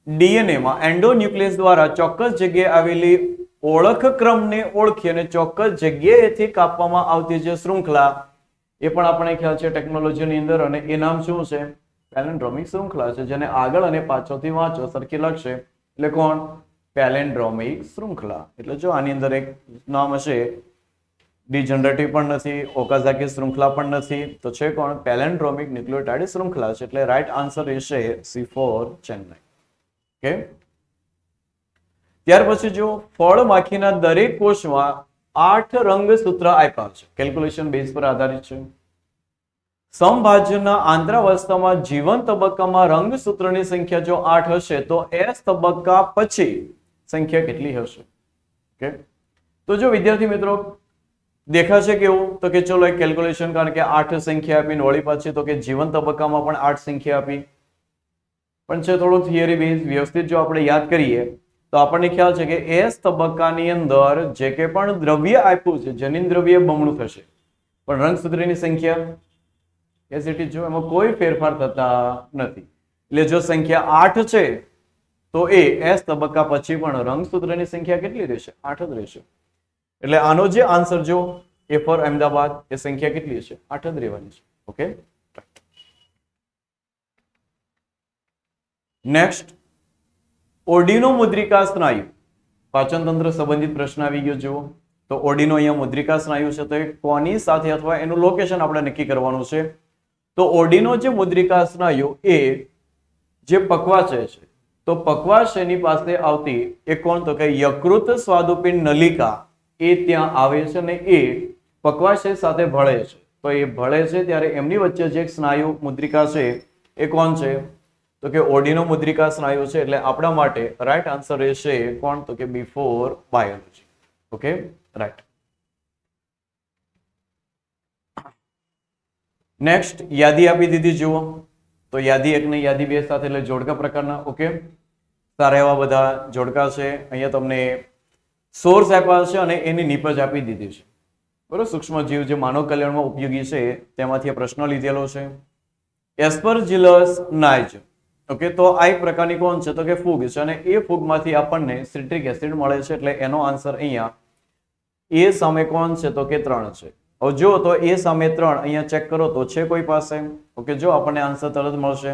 Speaker 1: ડીએનએ માં એન્ડોન્યુક્લિયસ દ્વારા ચોક્કસ જગ્યાએ આવેલી ઓળખક્રમને ઓળખી અને ચોક્કસ જગ્યાએથી કાપવામાં આવતી જે શૃંખલા, એ પણ આપણે ખ્યાલ છે ટેકનોલોજીની અંદર, અને એ નામ શું છે, પેલેન્ડ્રોમિક શૃંખલા છે. જેને આગળ અને પાછળથી વાંચો સરખી લખશે એટલે કોણ, પેલેન્ડ્રોમિક શૃંખલા. એટલે જો આની અંદર એક નામ હશે, ડિજનરેટિવ પણ નથી, ઓકાઝાકી શૃંખલા પણ નથી, તો છે કોણ, પેલેન્ડ્રોમિક ન્યુક્લિયોટાઇડ શૃંખલા છે. એટલે રાઈટ આન્સર રહેશે સી ફોર ચેન્નાઈ. ઓકે, ત્યાર પછી જો ફળમાખીના દરેક કોષમાં 8 રંગસૂત્ર આપ્યા છે, કેલ્ક્યુલેશન બેઝ પર આધારિત છે. સમભાજનના આંતરાવસ્થામાં જીવન તબક્કામાં રંગસૂત્રની સંખ્યા જો 8 હશે, તો એસ તબક્કા પછી સંખ્યા કેટલી હશે. ઓકે, તો જો વિદ્યાર્થી મિત્રો દેખાશે કેવું, તો કે ચલો એક કેલ્ક્યુલેશન, કારણ કે 8 સંખ્યા આપીને વળી પાછી તો કે જીવન તબક્કામાં પણ 8 સંખ્યા આપી, પણ છે થોડું થિયરી બેઝ વ્યવસ્થિત જો આપણે યાદ કરીએ તો આપણને ખ્યાલ છે કે એસ તબક્કાની અંદર જે કે પણ દ્રવ્ય આપ્યું છે, જનીન દ્રવ્ય બમણું થશે, પણ રંગસૂત્રની સંખ્યા એઝ ઇટ ઇઝ જો એમાં કોઈ ફેરફાર થતા નથી. એટલે જો સંખ્યા 8 છે તો એ એસ તબક્કા પછી પણ રંગસૂત્રની સંખ્યા કેટલી રહેશે, 8 જ રહેશે. એટલે આનો જે આન્સર જો એ ફોર અમદાવાદ, એ સંખ્યા કેટલી છે, 8 જ રહેવાની છે. Okay, right. નેક્સ્ટ, ઓડિનો મુદ્રિકા સ્નાયુ, પાચન તંત્ર સંબંધિત પ્રશ્ન આવી ગયો જુઓ. તો ઓડિનો અહીંયા મુદ્રિકા સ્નાયુ છે તો એ કોની સાથે અથવા એનું લોકેશન આપણે નક્કી કરવાનું છે. તો ઓડિનો જે મુદ્રિકા સ્નાયુ એ જે પક્વાશય છે, તો પક્વાશયની પાસે આવતી એ કોણ, તો કે યકૃત સ્વાદુપિંડ નલિકા એ ત્યાં આવે છે અને એ પક્વાશય સાથે ભળે છે. તો એ ભળે છે ત્યારે એમની વચ્ચે જે સ્નાયુ મુદ્રિકા છે એ કોણ છે, તો કે ઓડિનો મુદ્રિકા સ્નાયુ છે. એટલે આપણા માટે રાઈટ આન્સર રહેશે કોણ, તો કે before biology. Okay, right. Next, યાદી આપી દીધી જુઓ. તો યાદી 1 ને યાદી 2 સાથે એટલે જોડકા પ્રકારના. ઓકે, સારા એવા બધા જોડકા છે. અહીંયા તમને સોર્સ આપ્યા છે અને એની નીપજ આપી દીધી છે. બરોબર, સૂક્ષ્મ જીવ જે માનવ કલ્યાણમાં ઉપયોગી છે તેમાંથી આ પ્રશ્ન લીધેલો છે. એસ્પરજીલસ નાઇજ. ઓકે, તો આ એક પ્રકારની કોણ છે, તો કે ફૂગ છે અને એ ફૂગમાંથી આપણને સિટ્રિક એસિડ મળે છે. એટલે એનો આન્સર અહીંયા એ સામે કોણ છે, તો કે 3 છે. હવે જો તો એ સામે 3 અહીંયા ચેક કરો તો છે કોઈ પાસે. ઓકે, જો આપણને આન્સર તરત મળશે.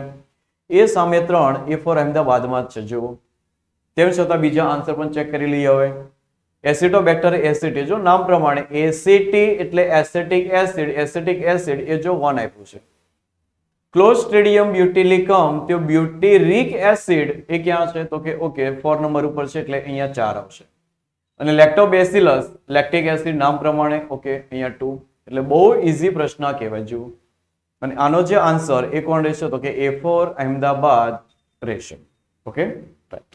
Speaker 1: એ સામે 3 એ ફોર અમદાવાદમાં જ છે જુઓ. તેમ છતાં બીજા આન્સર પણ ચેક કરી લઈએ. હવે એસિટોબેક્ટર એસિટી, જો નામ પ્રમાણે એસિટી એટલે એસિટિક એસિડ, એસિટિક એસિડ એ જો 1 આપ્યું છે. ક્લોસ્ટ્રીડિયમ બ્યુટિલિકમ, તો બ્યુટિરિક એસિડ એ ક્યાં છે, તો કે ઓકે 4 નંબર ઉપર છે એટલે અહીંયા 4 આવશે. અને લેક્ટોબેસિલસ લેક્ટિક એસિડ નામ પ્રમાણે ઓકે અહીંયા 2. એટલે બહુ ઈઝી પ્રશ્ન કહેવાય જુઓ. અને આનો જે આન્સર એ કોણ રહેશે, તો કે એ ફોર અહેમદાબાદ રહેશે. Okay, right.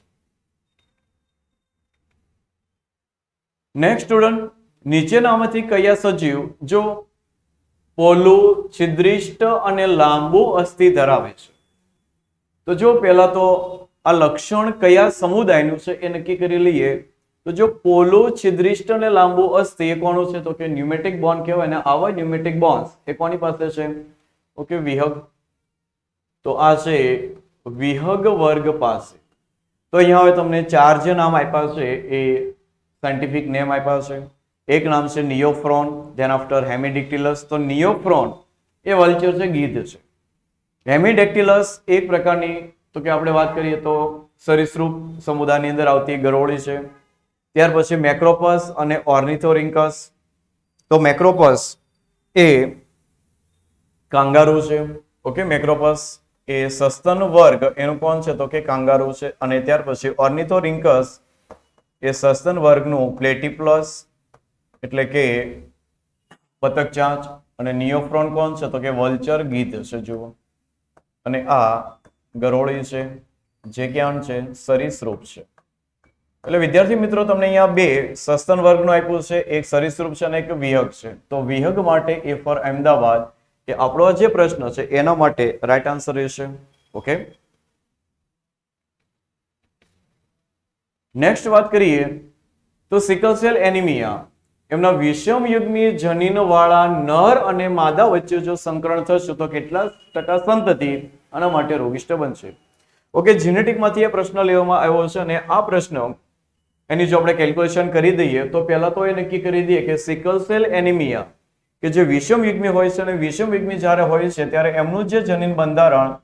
Speaker 1: નેક્સ્ટ સ્ટુડન્ટ, નીચેનામાંથી કયા સજીવ જો પોલું, છિદ્રિષ્ટ અને લાંબુ અસ્થિ ધરાવે છે? તો જો પહેલા તો આ લક્ષણ કયા સમુદાયનું છે એ નક્કી કરી લઈએ. તો જો પોલું, છિદ્રિષ્ટ અને લાંબુ અસ્થિ એ કોનું છે, તો કે ન્યુમેટિક બોન્ડ કહેવાય. અને આવા ન્યુમેટિક બોન્ડ્સ એ કોની પાસે છે, ઓકે વિહગ. તો આ છે વિહગ વર્ગ પાસે. તો અહીંયા હવે તમને 4 જે નામ આપ્યા છે એ સાયન્ટિફિક નેમ આપ્યા છે. એક નામ છે નિયોફ્રોન, ધેન આફ્ટર હેમિડિક્ટિલસ. તો નિયોફ્રોન એ વલ્ચર છે, ગીધ છે. હેમિડેક્ટિલસ એક પ્રકારની, તો કે આપણે વાત કરીએ તો સરીસૃપ સમુદાયની અંદર આવતી ગરોળી છે. ત્યાર પછી મેક્રોપસ અને ઓર્નિથોરિન્કસ. તો મેક્રોપસ એ કાંગારૂ છે. ઓકે, મેક્રોપસ એ સસ્તન વર્ગ એનું કોણ છે, તો કે કાંગારૂ છે. અને ત્યાર પછી ઓર્નિથોરિન્કસ એ સસ્તન વર્ગનું પ્લેટીપ્લસ એટલે કે બતક ચાંચ. અને નિયોફ્રોન કોણ છે, તો કે વલ્ચર ગીધ છે જુઓ. અને આ ગરોળી છે જે ક્યાં છે, સરીસૃપ છે. એટલે વિદ્યાર્થી મિત્રો તમને અહીંયા 2 સસ્તન વર્ગનું આપ્યું છે, એક સરીસૃપ છે અને એક વિહગ છે. તો વિહગ માટે એ ફોર અમદાવાદ એ આપણો જે પ્રશ્ન છે એના માટે રાઈટ આન્સર રહેશે. ઓકે, નેક્સ્ટ વાત કરીએ તો સિકલ સેલ એનિમિયા એમના વિષમયુગ્મી જનીન વાળા નર અને માદા વચ્ચે જો સંકરણ થશે તો કેટલા ટકા સંતતિ આના માટે રોગિષ્ઠ બનશે. ઓકે, જીનેટિકમાંથી એ પ્રશ્ન લેવામાં આવ્યો છે અને આ પ્રશ્ન એની જો આપણે કેલ્ક્યુલેશન કરી દઈએ તો પહેલા તો એ નક્કી કરી દઈએ કે સિકલ સેલ એનિમિયા કે જે વિષમયુગ્મી હોય છે અને વિષમયુગ્મી જ્યારે હોય છે ત્યારે એમનું જે જનીન બંધારણ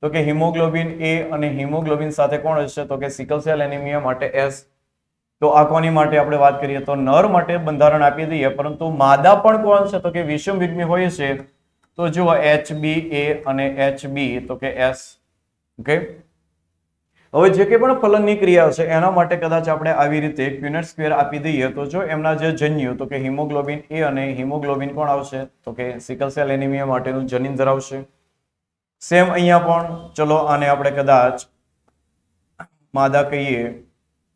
Speaker 1: તો કે હિમોગ્લોબિન એ અને હિમોગ્લોબિન સાથે કોણ હશે, તો કે સિકલ સેલ એનિમિયા માટે S. તો આ કોની માટે આપણે વાત કરીએ તો નર માટે બંધારણ આપી દઈએ, પરંતુ માદા પણ કોણ છે, તો કે વિષમયુગ્મી હોય છે. તો જુઓ HBA અને HB તો કે S. ઓકે, હવે જે કંઈ પણ ફલનની ક્રિયા છે એના માટે કદાચ આપણે આવી રીતે ક્યુનેટ સ્ક્વેર આપી દઈએ તો જો એમના જે જન્યુ તો કે હિમોગ્લોબિન એ અને હિમોગ્લોબિન કોણ આવશે, તો કે સિકલ સેલ એનિમિયા માટેનું જનીન ધરાવશે. સેમ અહીંયા પણ ચલો આને આપણે કદાચ માદા કહીએ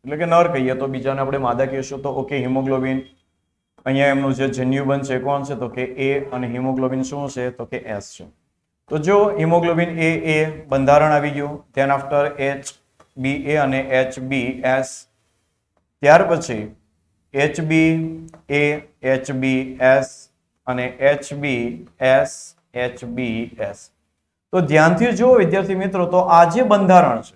Speaker 1: એટલે કે નર કહીએ તો બીજાને આપણે માદા કહીશું. તો ઓકે, હિમોગ્લોબિન અહીંયા એમનું જે જન્યુ બનશે કોણ છે, તો કે એ અને હિમોગ્લોબિન શું છે, તો કે S છે. તો જો હિમોગ્લોબિન એ બંધારણ આવી ગયું, ધેન આફ્ટર HBA અને HBS. ત્યાર પછી HBA, HBS અને HBS, HBS. તો ધ્યાનથી જુઓ વિદ્યાર્થી મિત્રો, તો આ જે બંધારણ છે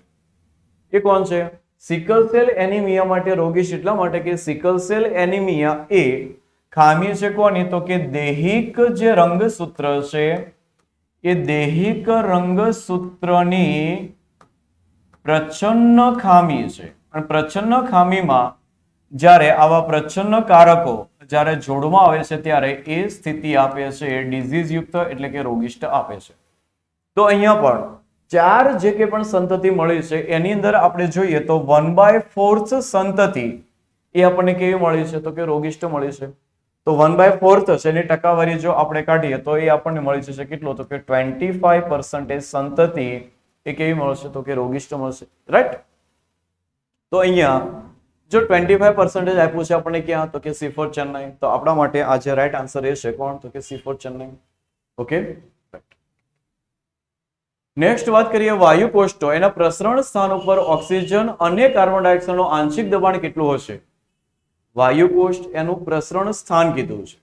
Speaker 1: એ કોણ છે, સિકલ સેલ એનિમિયા માટે રોગીશ એટલા માટે કે સિકલ સેલ એનિમિયા એ ખામી છે કોની, તો કે દૈહિક જે રંગસૂત્ર છે એ દૈહિક રંગસૂત્રની પ્રચ્છન્ન ખામી છે. અને પ્રચ્છન્ન ખામીમાં જ્યારે આવા પ્રચ્છન્ન કારકો જ્યારે જોડમાં આવે છે ત્યારે એ સ્થિતિ આપે છે ડિઝીઝ યુક્ત એટલે કે રોગિષ્ટ આપે છે. તો અહીંયા પણ ચાર જે કે પણ સંતતિ મળી છે એની અંદર આપણે જોઈએ તો 1/4 સંતતિ એ આપણને કેવી મળી છે તો કે રોગિષ્ટ મળી છે. તો 1/4 છે એની ટકાવારી જો આપણે કાઢીએ તો એ આપણને મળી જશે કેટલો તો કે 25% સંતતિ એ કેવી મળશે તો કે રોગિષ્ટ મળશે. રાઈટ. તો અહીંયા જો 25% આપ્યું છે આપણને ક્યાં તો કે C4 ચેન્નઈ. તો આપણા માટે આ જે રાઈટ આન્સર એ છે કોણ તો કે C4 ચેન્નઈ. ઓકે. નેક્સ્ટ વાત કરીએ વાયુ કોષ્ઠો. એના પ્રસરણ સ્થાન ઉપર ઓક્સિજન અને કાર્બન ડાયોક્સાઇડનું આંશિક દબાણ કેટલું હશે? વાયુ કોષ્ઠ એનું પ્રસરણ સ્થાન કીધું છે.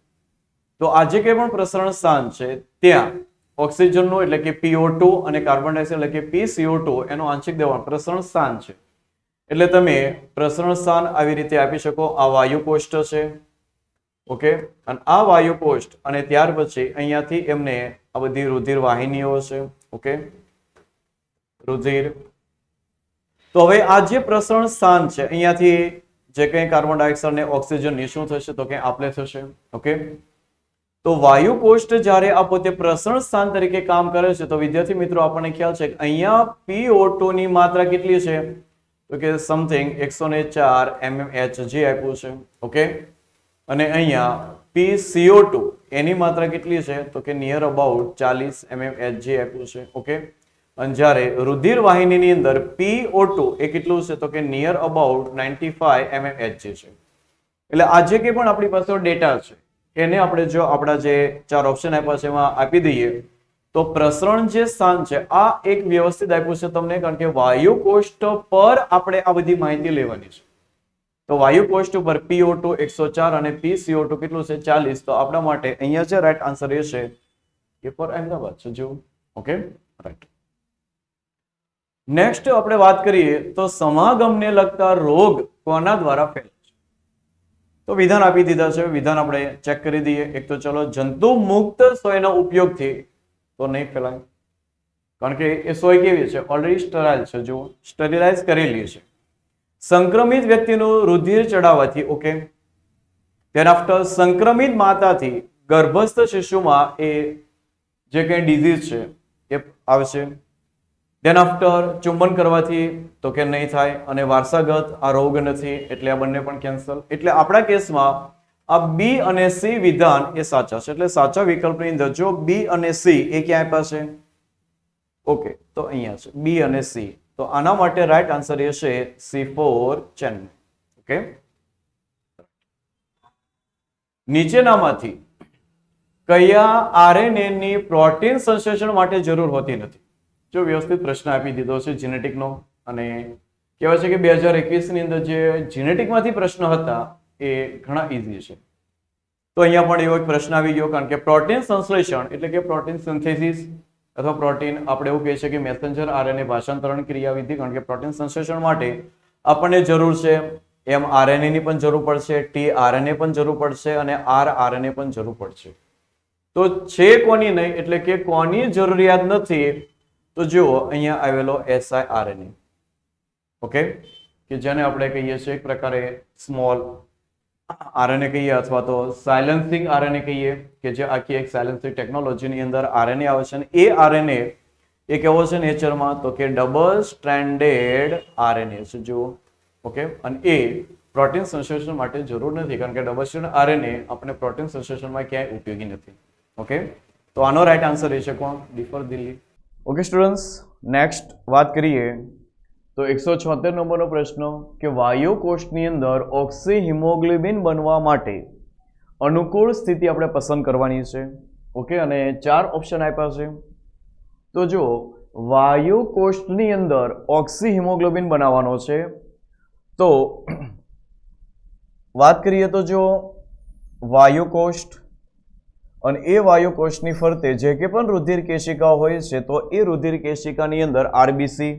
Speaker 1: તો આજે કે પણ પ્રસરણ સ્થાન છે ત્યાં ઓક્સિજનનું એટલે કે PO2 અને કાર્બન ડાયોક્સાઇડ એટલે કે PCO2 એનું આંશિક દબાણ પ્રસરણ સ્થાન છે. એટલે તમે પ્રસરણ સ્થાન આવી રીતે આપી શકો. આ વાયુ કોષ્ઠ છે. ઓકે. અને આ વાયુ કોષ્ઠ અને ત્યાર પછી અહીંયાથી એમને આ બધી રુધિર વાહિનીઓ છે. ઓકે. રુધિર. તો હવે આ જે પ્રસરણ સ્થાન છે અહીંયાથી જે કંઈ કાર્બન ડાયોક્સાઇડ ને ઓક્સિજન ની શું થશે તો કે આપલે થશે. ઓકે. તો વાયુ કોષ્ઠ જ્યારે આ પોતે પ્રસરણ સ્થાન તરીકે કામ કરે છે તો વિદ્યાર્થી મિત્રો આપણને ખ્યાલ છે કે અહીંયા PO2 ની માત્રા કેટલી છે તો કે સમથિંગ 104 mmHg આપ્યું છે. ઓકે. અને અહીંયા PCO2 એની માત્રા કેટલી છે તો કે નિયર અબાઉટ 40 mmHg આપ્યું છે. ઓકે. અને જ્યારે રુધિર વાહિનીની અંદર PO2 એ કેટલું છે તો કે નિયર અબાઉટ 95 mmHg છે. એટલે આજે કે પણ આપણી પાસે ડેટા છે એને આપણે જો આપણા જે ચાર ઓપ્શન આપ્યા છે એમાં આપી દઈએ તો પ્રસરણ જે સ્થાન છે આ એક વ્યવસ્થિત આપ્યું છે તમને કારણ કે વાયુ કોષ્ઠ પર આપણે આ બધી માહિતી લેવાની છે. તો વાયુ કોષ્ઠ ઉપર PO2 104 અને PCO2 કેટલું છે 40. તો આપણા માટે અહીંયા જે રાઈટ આન્સર એ છે એ પર અહેમદાબાદ છે જો. ઓકે. રાઈટ. નેક્સ્ટ આપણે વાત કરીએ તો સમાગમને લગતા રોગ કોના દ્વારા ફેલાય છે? તો વિધાન આપી દીધા છે. વિધાન આપણે ચેક કરી દઈએ. એક તો ચલો જંતુ મુક્ત સોયના ઉપયોગથી તો નહીં ફેલાય કારણ કે એ સોય કેવી છે ઓલરેડી સ્ટરાઇલ છે. જો સ્ટરીલાઇઝ કરેલી છે. સંક્રમિત વ્યક્તિનું રુધિર ચડાવવાથી. ઓકે. તેના આફ્ટર સંક્રમિત માતાથી ગર્ભસ્થ શિશુમાં એ જે કંઈ ડિઝીઝ છે એ આવશે. ધેન આફ્ટર ચુંબન કરવાથી તો કે નહીં થાય અને વારસાગત આ રોગ નથી એટલે આ બંને પણ કેન્સલ. એટલે આપણા કેસમાં આ B અને C વિધાન એ સાચા છે. એટલે સાચા વિકલ્પની અંદર જો B અને C એ ક્યાં આપ્યા છે? ઓકે. તો અહીંયા છે B અને C. તો આના માટે રાઈટ આન્સર એ છે C4 ચેન્નઈ. ઓકે. નીચેનામાંથી કયા RNA ની પ્રોટીન સંશ્લેષણ માટે જરૂર હોતી નથી? જો વ્યવસ્થિત પ્રશ્ન આપી દીધો છે જીનેટિકનો અને કહેવાય છે કે 2021 ની અંદર જે જીનેટિકમાંથી પ્રશ્ન હતા એ ઘણા ઈઝી છે. તો અહીંયા પણ એવો એક પ્રશ્ન આવી ગયો કારણ કે પ્રોટીન સંશ્લેષણ એટલે કે પ્રોટીન સિન્થેસિસ અથવા પ્રોટીન આપણે એવું કહીએ છીએ કે મેસેન્જર RNA ભાષાંતરણ ક્રિયાવિધિ કારણ કે પ્રોટીન સંશ્લેષણ માટે આપણને જરૂર છે mRNA ની પણ જરૂર પડશે, tRNA પણ જરૂર પડશે અને rRNA પણ જરૂર પડશે. તો છે કોની નહીં એટલે કે કોની જરૂરિયાત નથી તો જુઓ અહીંયા આવેલો siRNA. ઓકે. કે જેને આપણે કહીએ છીએ એક પ્રકારે સ્મોલ RNA કહીએ અથવા તો સાયલેન્સિંગ RNA કહીએ કે જે આખી એક સાયલેન્સિંગ ટેકનોલોજીની અંદર RNA આવે છે. અને એ RNA એ કેવો છે નેચરમાં તો કે ડબલ સ્ટ્રેન્ડેડ RNA છે જુઓ. ઓકે. અને એ પ્રોટીન સંશ્લેષણ માટે જરૂર નથી કારણ કે ડબલ સ્ટ્રેન્ડ RNA આપણે પ્રોટીન સંશ્લેષણમાં ક્યાંય ઉપયોગી નથી. ઓકે. તો આનો રાઈટ આન્સર એ છે કોણ? D for Delhi. Okay students. Next વાત કરીએ તો 176 નંબરનો પ્રશ્ન કે વાયુ કોષની અંદર ઓક્સી હિમોગ્લોબિન બનવા માટે અનુકૂળ સ્થિતિ આપણે પસંદ કરવાની છે. ઓકે. અને ચાર ઓપ્શન આપ્યા છે. તો જો વાયુ કોષની અંદર ઓક્સી હિમોગ્લોબિન બનાવવાનો છે તો વાત કરીએ તો જો વાયુ કોષ અને એ વાયુ કોષની ફરતે જે કે પણ રુધિર કેશિકાઓ હોય છે તો એ રુધિર કેશિકાની અંદર RBC.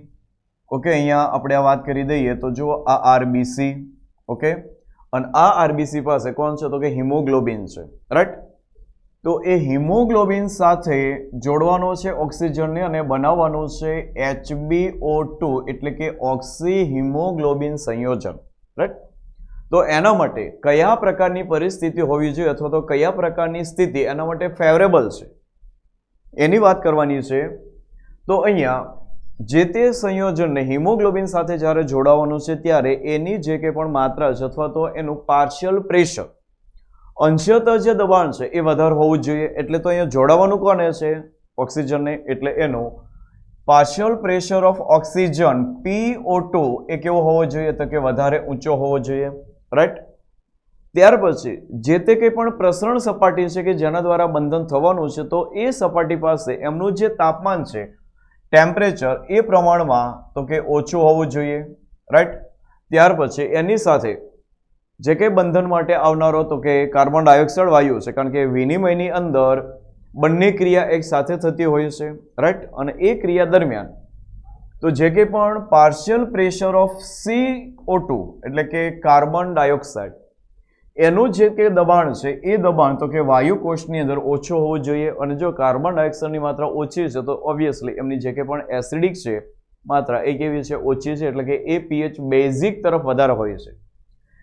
Speaker 1: ઓકે. અહીંયા આપણે આ વાત કરી દઈએ તો જો આ RBC. ઓકે. અને આ RBC પાસે કોણ છે તો કે હિમોગ્લોબિન છે. રાઈટ. તો એ હિમોગ્લોબિન સાથે જોડવાનો છે ઓક્સિજનને અને બનાવવાનો છે HbO2 એટલે કે ઓક્સી હિમોગ્લોબિન સંયોજન, રાઈટ? તો એના માટે કયા પ્રકારની પરિસ્થિતિ હોવી જોઈએ અથવા તો કયા પ્રકારની સ્થિતિ એના માટે ફેવરેબલ છે એની વાત કરવાની છે. તો અહીંયા જે તે સંયોજનને હિમોગ્લોબિન સાથે જ્યારે જોડાવાનું છે ત્યારે એની જે કંઈ પણ માત્રા છે અથવા તો એનું પાર્શિયલ પ્રેશર, અંશત જે દબાણ છે એ વધારે હોવું જોઈએ. એટલે તો અહીંયા જોડાવાનું કોને છે? ઓક્સિજનને. એટલે એનું partial pressure of oxygen PO2 એ કેવો હોવો જોઈએ? તો કે વધારે ઊંચો હોવો જોઈએ, રાઈટ? ત્યાર પછી જે તે કંઈ પણ પ્રસરણ સપાટી છે કે જેના દ્વારા બંધન થવાનું છે તો એ સપાટી પાસે એમનું જે તાપમાન છે, ટેમ્પરેચર, એ પ્રમાણમાં તો કે ઓછું હોવું જોઈએ, રાઈટ? ત્યાર પછી એની સાથે જે કંઈ બંધન માટે આવનારો તો કે કાર્બન ડાયોક્સાઇડ વાયુ છે, કારણ કે વિનિમયની અંદર બંને ક્રિયા એક સાથે થતી હોય છે, રાઈટ? અને એ ક્રિયા દરમિયાન તો જે કંઈ પણ પાર્શિયલ પ્રેશર ઓફ CO2 એટલે કે કાર્બન ડાયોક્સાઇડ એનું જે કે દબાણ છે એ દબાણ તો કે વાયુ કોષની અંદર ઓછું હોવું જોઈએ. અને જો કાર્બન ડાયોક્સાઇડની માત્રા ઓછી છે તો ઓબ્વિયસલી એમની જે કંઈ પણ એસિડિક છે માત્રા એ કેવી છે? ઓછી છે. એટલે કે એ pH બેઝિક તરફ વધારે હોય છે.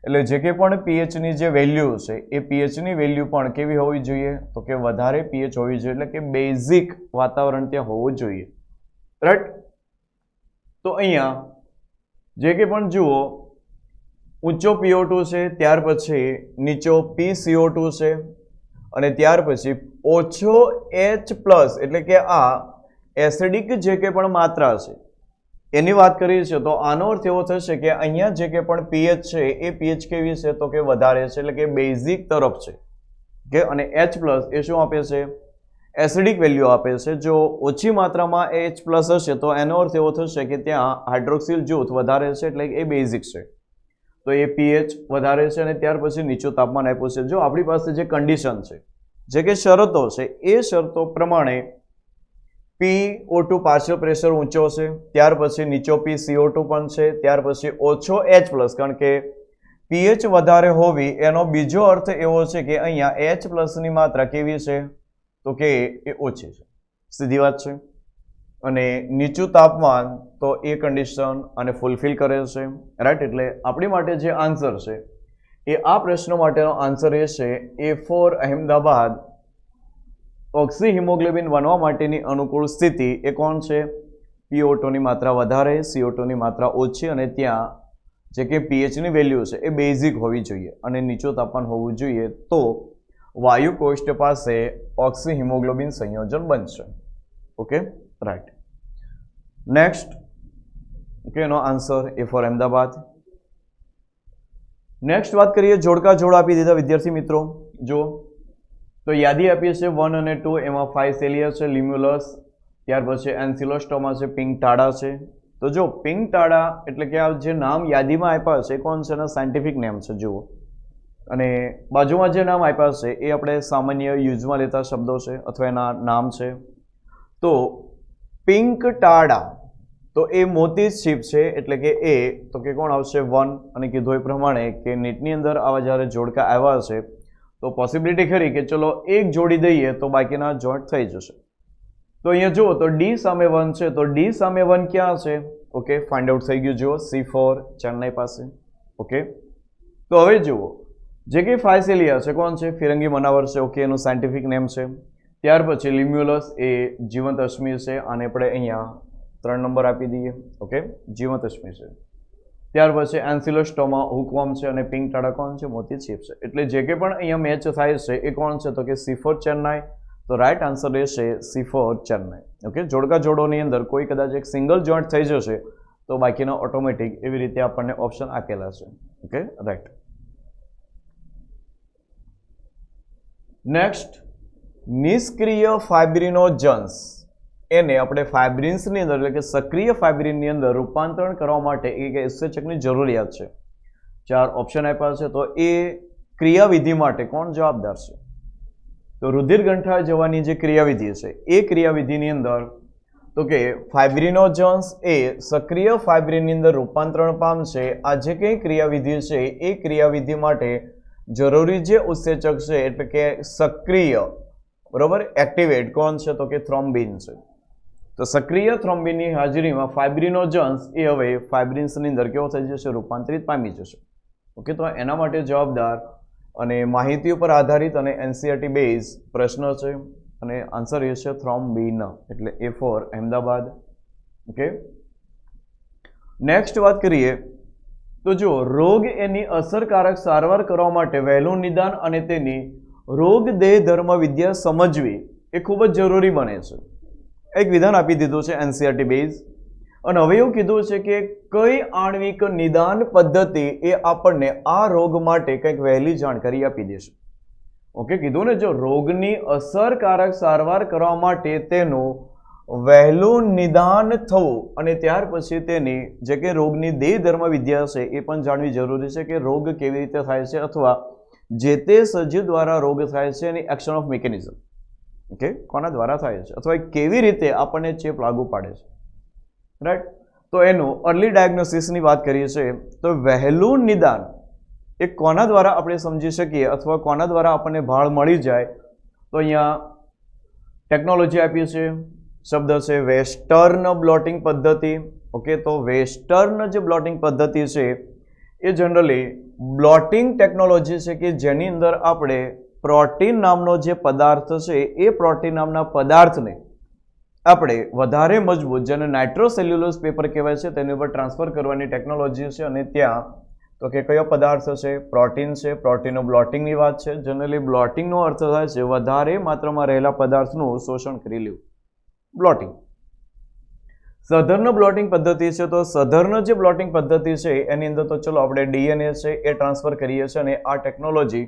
Speaker 1: એટલે જે કંઈ પણ pHની જે વેલ્યુ છે એ pHની વેલ્યુ પણ કેવી હોવી જોઈએ? તો કે વધારે pH હોવી જોઈએ. એટલે કે બેઝિક વાતાવરણ ત્યાં હોવું જોઈએ, રાઈટ? તો અહીંયા જે કંઈ પણ જુઓ, ઊંચો PO2 છે, ત્યાર પછી નીચો PCO2 છે અને ત્યાર પછી ઓછો H+ એટલે કે આ એસિડિક જે કંઈ પણ માત્રા છે એની વાત કરીએ છીએ તો આનો અર્થ એવો થશે કે અહીંયા જે કંઈ પણ pH છે એ pH કેવી છે? તો કે વધારે છે, એટલે કે બેઝિક તરફ છે, કે અને H+ એ શું આપે છે? એસિડિક વેલ્યુ આપે છે. જો ઓછી માત્રામાં H+ હશે તો એનો અર્થ એવો થશે કે ત્યાં હાઇડ્રોક્સિલ જૂથ વધારે છે, એટલે કે એ બેઝિક છે, તો એ pH વધારે છે. અને ત્યાર પછી નીચું તાપમાન આપ્યું છે. જો આપણી પાસે જે કન્ડિશન છે, જે કે શરતો છે, એ શરતો પ્રમાણે PO2 પાર્શિયલ પ્રેશર ઊંચો છે, ત્યાર પછી નીચો PCO2 પણ છે, ત્યાર પછી ઓછો H+, કારણ કે pH વધારે હોવી એનો બીજો અર્થ એવો છે કે અહીંયા H+ની માત્રા કેવી છે? તો કે એ ઓછી છે, સીધી વાત છે. અને નીચું તાપમાન તો એ કન્ડિશન અને ફૂલફિલ કરે છે, રાઈટ? એટલે આપણી માટે જે આન્સર છે એ આ પ્રશ્ન માટેનો આન્સર એ છે A4 અહેમદાબાદ. ઓક્સી હિમોગ્લોબિન બનવા માટેની અનુકૂળ સ્થિતિ એ કોણ છે? PO2ની માત્રા વધારે, CO2ની માત્રા ઓછી અને ત્યાં જે કે pHની વેલ્યુ છે એ બેઝિક હોવી જોઈએ અને નીચું તાપમાન હોવું જોઈએ, તો વાયુ કોષ્ઠ પાસે ઓક્સી હિમોગ્લોબિન સંયોજન બનશે. Okay, right. નેક્સ્ટ, ઓકે, એનો આન્સર A4 અહેમદાબાદ. નેક્સ્ટ વાત કરીએ, જોડકા જોડ આપી દીધા વિદ્યાર્થી મિત્રો. જો તો યાદી આપીએ છે 1 અને 2, એમાં ફાઇસેલિયા છે, લિમ્યુલસ, ત્યાર પછી એન્સિલોસ્ટોમા છે, પિંક ટાડા છે. તો જો પિંક ટાડા એટલે કે આ જે નામ યાદીમાં આપ્યા છે કોણ છે? એના સાયન્ટિફિક નેમ છે, જુઓ. અને બાજુમાં જે નામ આપ્યા છે એ આપણે સામાન્ય યુઝમાં લેતા શબ્દો છે અથવા એના નામ છે. તો પિંક ટાડા તો એ મોતી છીપ છે, એટલે કે એ તો કે કોણ આવશે? 1. અને કીધું એ પ્રમાણે કે નીટની અંદર આવા જ્યારે જોડકા આવ્યા છે તો પોસિબિલિટી ખરી કે ચલો એક જોડી દઈએ તો બાકીના જોઈન્ટ થઈ જશે. તો અહીંયા જુઓ તો D સામે 1 છે, તો D સામે 1 ક્યાં છે? ઓકે, ફાઇન્ડ આઉટ થઈ ગયું. જુઓ C4 ચેન્નઈ પાસે. ઓકે, તો હવે જુઓ જે કે ફાઇસેલિયા છે કોણ છે? ફિરંગી મનાવર છે. ઓકે, એનું સાયન્ટિફિક નેમ છે. ત્યાર પછી લિમ્યુલસ એ જીવંત અશ્મિ છે, આને આપણે અહીંયા 3 નંબર આપી દઈએ. ઓકે, જીવંત અશ્મિ છે. ત્યાર પછી એન્સિલોસ્ટોમા હુકવર્મ છે અને પિંક ટાડા કોણ છે? મોતી છીપ છે. એટલે જે કે પણ અહીંયા મેચ થાય છે એ કોણ છે? તો કે C4 ચેન્નઈ. તો રાઈટ આન્સર રહેશે C4 ચેન્નઈ. ઓકે, જોડકા જોડોની અંદર કોઈ કદાચ એક સિંગલ જોઈન્ટ થઈ જશે તો બાકીના ઓટોમેટિક એવી રીતે આપણને ઓપ્શન આપેલા છે. Okay, right. નેક્સ્ટ, નિષ્ક્રિય ફાઇબ્રિનોજન્સ એને આપણે ફાઇબ્રિન્સની અંદર એટલે કે સક્રિય ફાઇબ્રિનની અંદર રૂપાંતરણ કરવા માટે એક ઉત્સેચકની જરૂરિયાત છે. 4 ઓપ્શન આપ્યા છે. તો એ ક્રિયાવિધિ માટે કોણ જવાબદાર છે? તો રુધિર ગંઠાઈ જવાની જે ક્રિયાવિધિ છે એ ક્રિયાવિધિની અંદર તો કે ફાઇબ્રિનોજન્સ એ સક્રિય ફાઇબ્રિનની અંદર રૂપાંતરણ પામશે. આ જે કંઈ ક્રિયાવિધિ છે એ ક્રિયાવિધિ માટે જરૂરી જે ઉત્સેચક છે એટલે કે સક્રિય બરોબર. એક્ટિવેટ કોણ છે તો કે થ્રોમ્બિન છે. તો સક્રિય થ્રોમ્બિનની હાજરીમાં ફાઇબ્રિનોજન્સ એ હવે ફાઇબ્રિન્સની અંદર કેવો થઈ જશે, રૂપાંતરિત પામી જશે. ઓકે, તો એના માટે જવાબદાર અને માહિતી ઉપર આધારિત અને એનસીઆરટી બેઝ પ્રશ્ન છે અને આન્સર એ છે થ્રોમ્બિન, એટલે એ ફોર અહેમદાબાદ. ઓકે, નેક્સ્ટ વાત કરીએ તો જો રોગ એની અસરકારક સારવાર કરવા માટે વહેલું નિદાન અને તેની રોગ દેહ ધર્મ વિદ્યા સમજવી એ ખૂબ જ જરૂરી બને છે. એક વિધાન આપી દીધું છે એનસીઆરટી બેઝ, અને હવે એવું કીધું છે કે કઈ આણ્વિક નિદાન પદ્ધતિ એ આપણને આ રોગ માટે કંઈક વહેલી જાણકારી આપી દેશે. ઓકે, કીધું ને, જો રોગની અસરકારક સારવાર કરવા માટે તેનું વહેલું નિદાન થવું અને ત્યાર પછી તેની જે કે રોગની દેહ ધર્મ વિદ્યા છે એ પણ જાણવી જરૂરી છે કે રોગ કેવી રીતે થાય છે અથવા જે તે સજીવ દ્વારા રોગ થાય છે any action of mechanism. Okay, કોના દ્વારા થાય છે અથવા કેવી રીતે આપણને ચેપ લાગુ પાડે છે, રાઈટ. તો એનું અર્લી ડાયગ્નોસિસની વાત કરીએ છીએ તો વહેલું નિદાન એ કોના દ્વારા આપણે સમજી શકીએ અથવા કોના દ્વારા આપણને ભાળ મળી જાય, તો અહીંયા ટેકનોલોજી આપી છે, શબ્દ છે વેસ્ટર્ન બ્લોટિંગ પદ્ધતિ. ઓકે, તો વેસ્ટર્ન જે બ્લોટિંગ પદ્ધતિ છે એ જનરલી બ્લોટિંગ ટેકનોલોજી છે કે જેની અંદર આપણે પ્રોટીન નામનો જે પદાર્થ છે એ પ્રોટીન નામના પદાર્થને આપણે વધારે મજબૂત, જેને નાઇટ્રોસેલ્યુલોઝ પેપર કહેવાય છે, તેની ઉપર ટ્રાન્સફર કરવાની ટેકનોલોજી છે. અને ત્યાં તો કે કયો પદાર્થ છે, પ્રોટીન છે. પ્રોટીનનો બ્લોટિંગની વાત છે. જનરલી બ્લોટિંગનો અર્થ થાય છે વધારે માત્રામાં રહેલા પદાર્થનું શોષણ કરી લેવું, બ્લોટિંગ. સધર્ન બ્લોટિંગ પદ્ધતિ છે, તો સધર્ન જે બ્લોટિંગ પદ્ધતિ છે એની અંદર તો ચલો આપણે ડીએનએ છે એ ટ્રાન્સફર કરીએ છીએ અને આ technology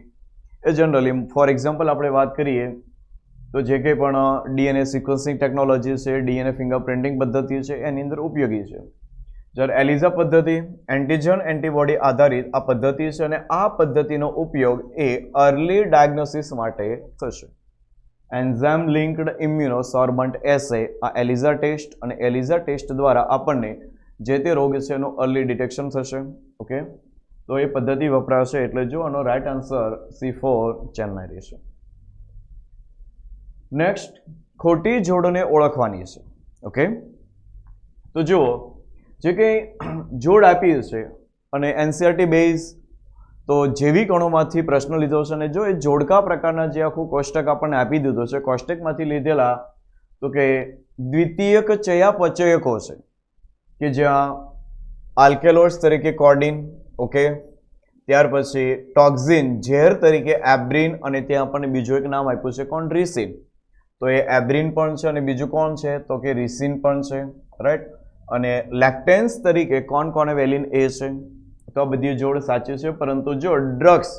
Speaker 1: A generally for example આપણે વાત કરીએ તો જે કંઈ પણ ડીએનએ સિક્વન્સિંગ ટેકનોલોજી છે, ડીએનએ ફિંગરપ્રિન્ટિંગ પદ્ધતિ છે એની અંદર ઉપયોગી છે. જ્યારે એલિઝા પદ્ધતિ એન્ટીજન એન્ટીબોડી આધારિત આ પદ્ધતિ છે અને આ પદ્ધતિનો ઉપયોગ એ અર્લી ડાયગ્નોસિસ માટે થશે. એન્ઝાઇમ લિંક્ડ ઇમ્યુનોસોર્બન્ટ એસે, આ એલિઝા ટેસ્ટ, અને એલિઝા ટેસ્ટ દ્વારા આપણને જે તે રોગ છે એનું અર્લી ડિટેક્શન થશે. ઓકે, તો એ પદ્ધતિ વપરાશે, એટલે જો આનો રાઈટ આન્સર C4 ચેન્નાઈ રહેશે. નેક્સ્ટ, ખોટી જોડને ઓળખવાની છે. ઓકે, તો જુઓ જે કંઈ જોડ આપી છે અને એનસીઆરટી બેઝ તો જેવી કણોમાંથી પ્રશ્ન લીધો છે અને જો એ જોડકા પ્રકારના જે આખું કોષ્ટક આપણને આપી દીધો છે, કોષ્ટકમાંથી લીધેલા તો કે દ્વિતીયક ચયાપચયકો છે કે જ્યાં આલ્કેલોઇડ્સ તરીકે કોર્ડિન, ઓકે, ત્યાર પછી ટોક્ઝિન ઝેર તરીકે એબ્રિન, અને ત્યાં આપણને બીજું એક નામ આપ્યું છે કોણ, રિસિન. તો એ એબ્રિન પણ છે અને બીજું કોણ છે તો કે રિસિન પણ છે, રાઈટ. અને લેક્ટેન્સ તરીકે કોન્વેલિન એ છે. તો આ બધી જોડ સાચી છે, પરંતુ જો ડ્રગ્સ,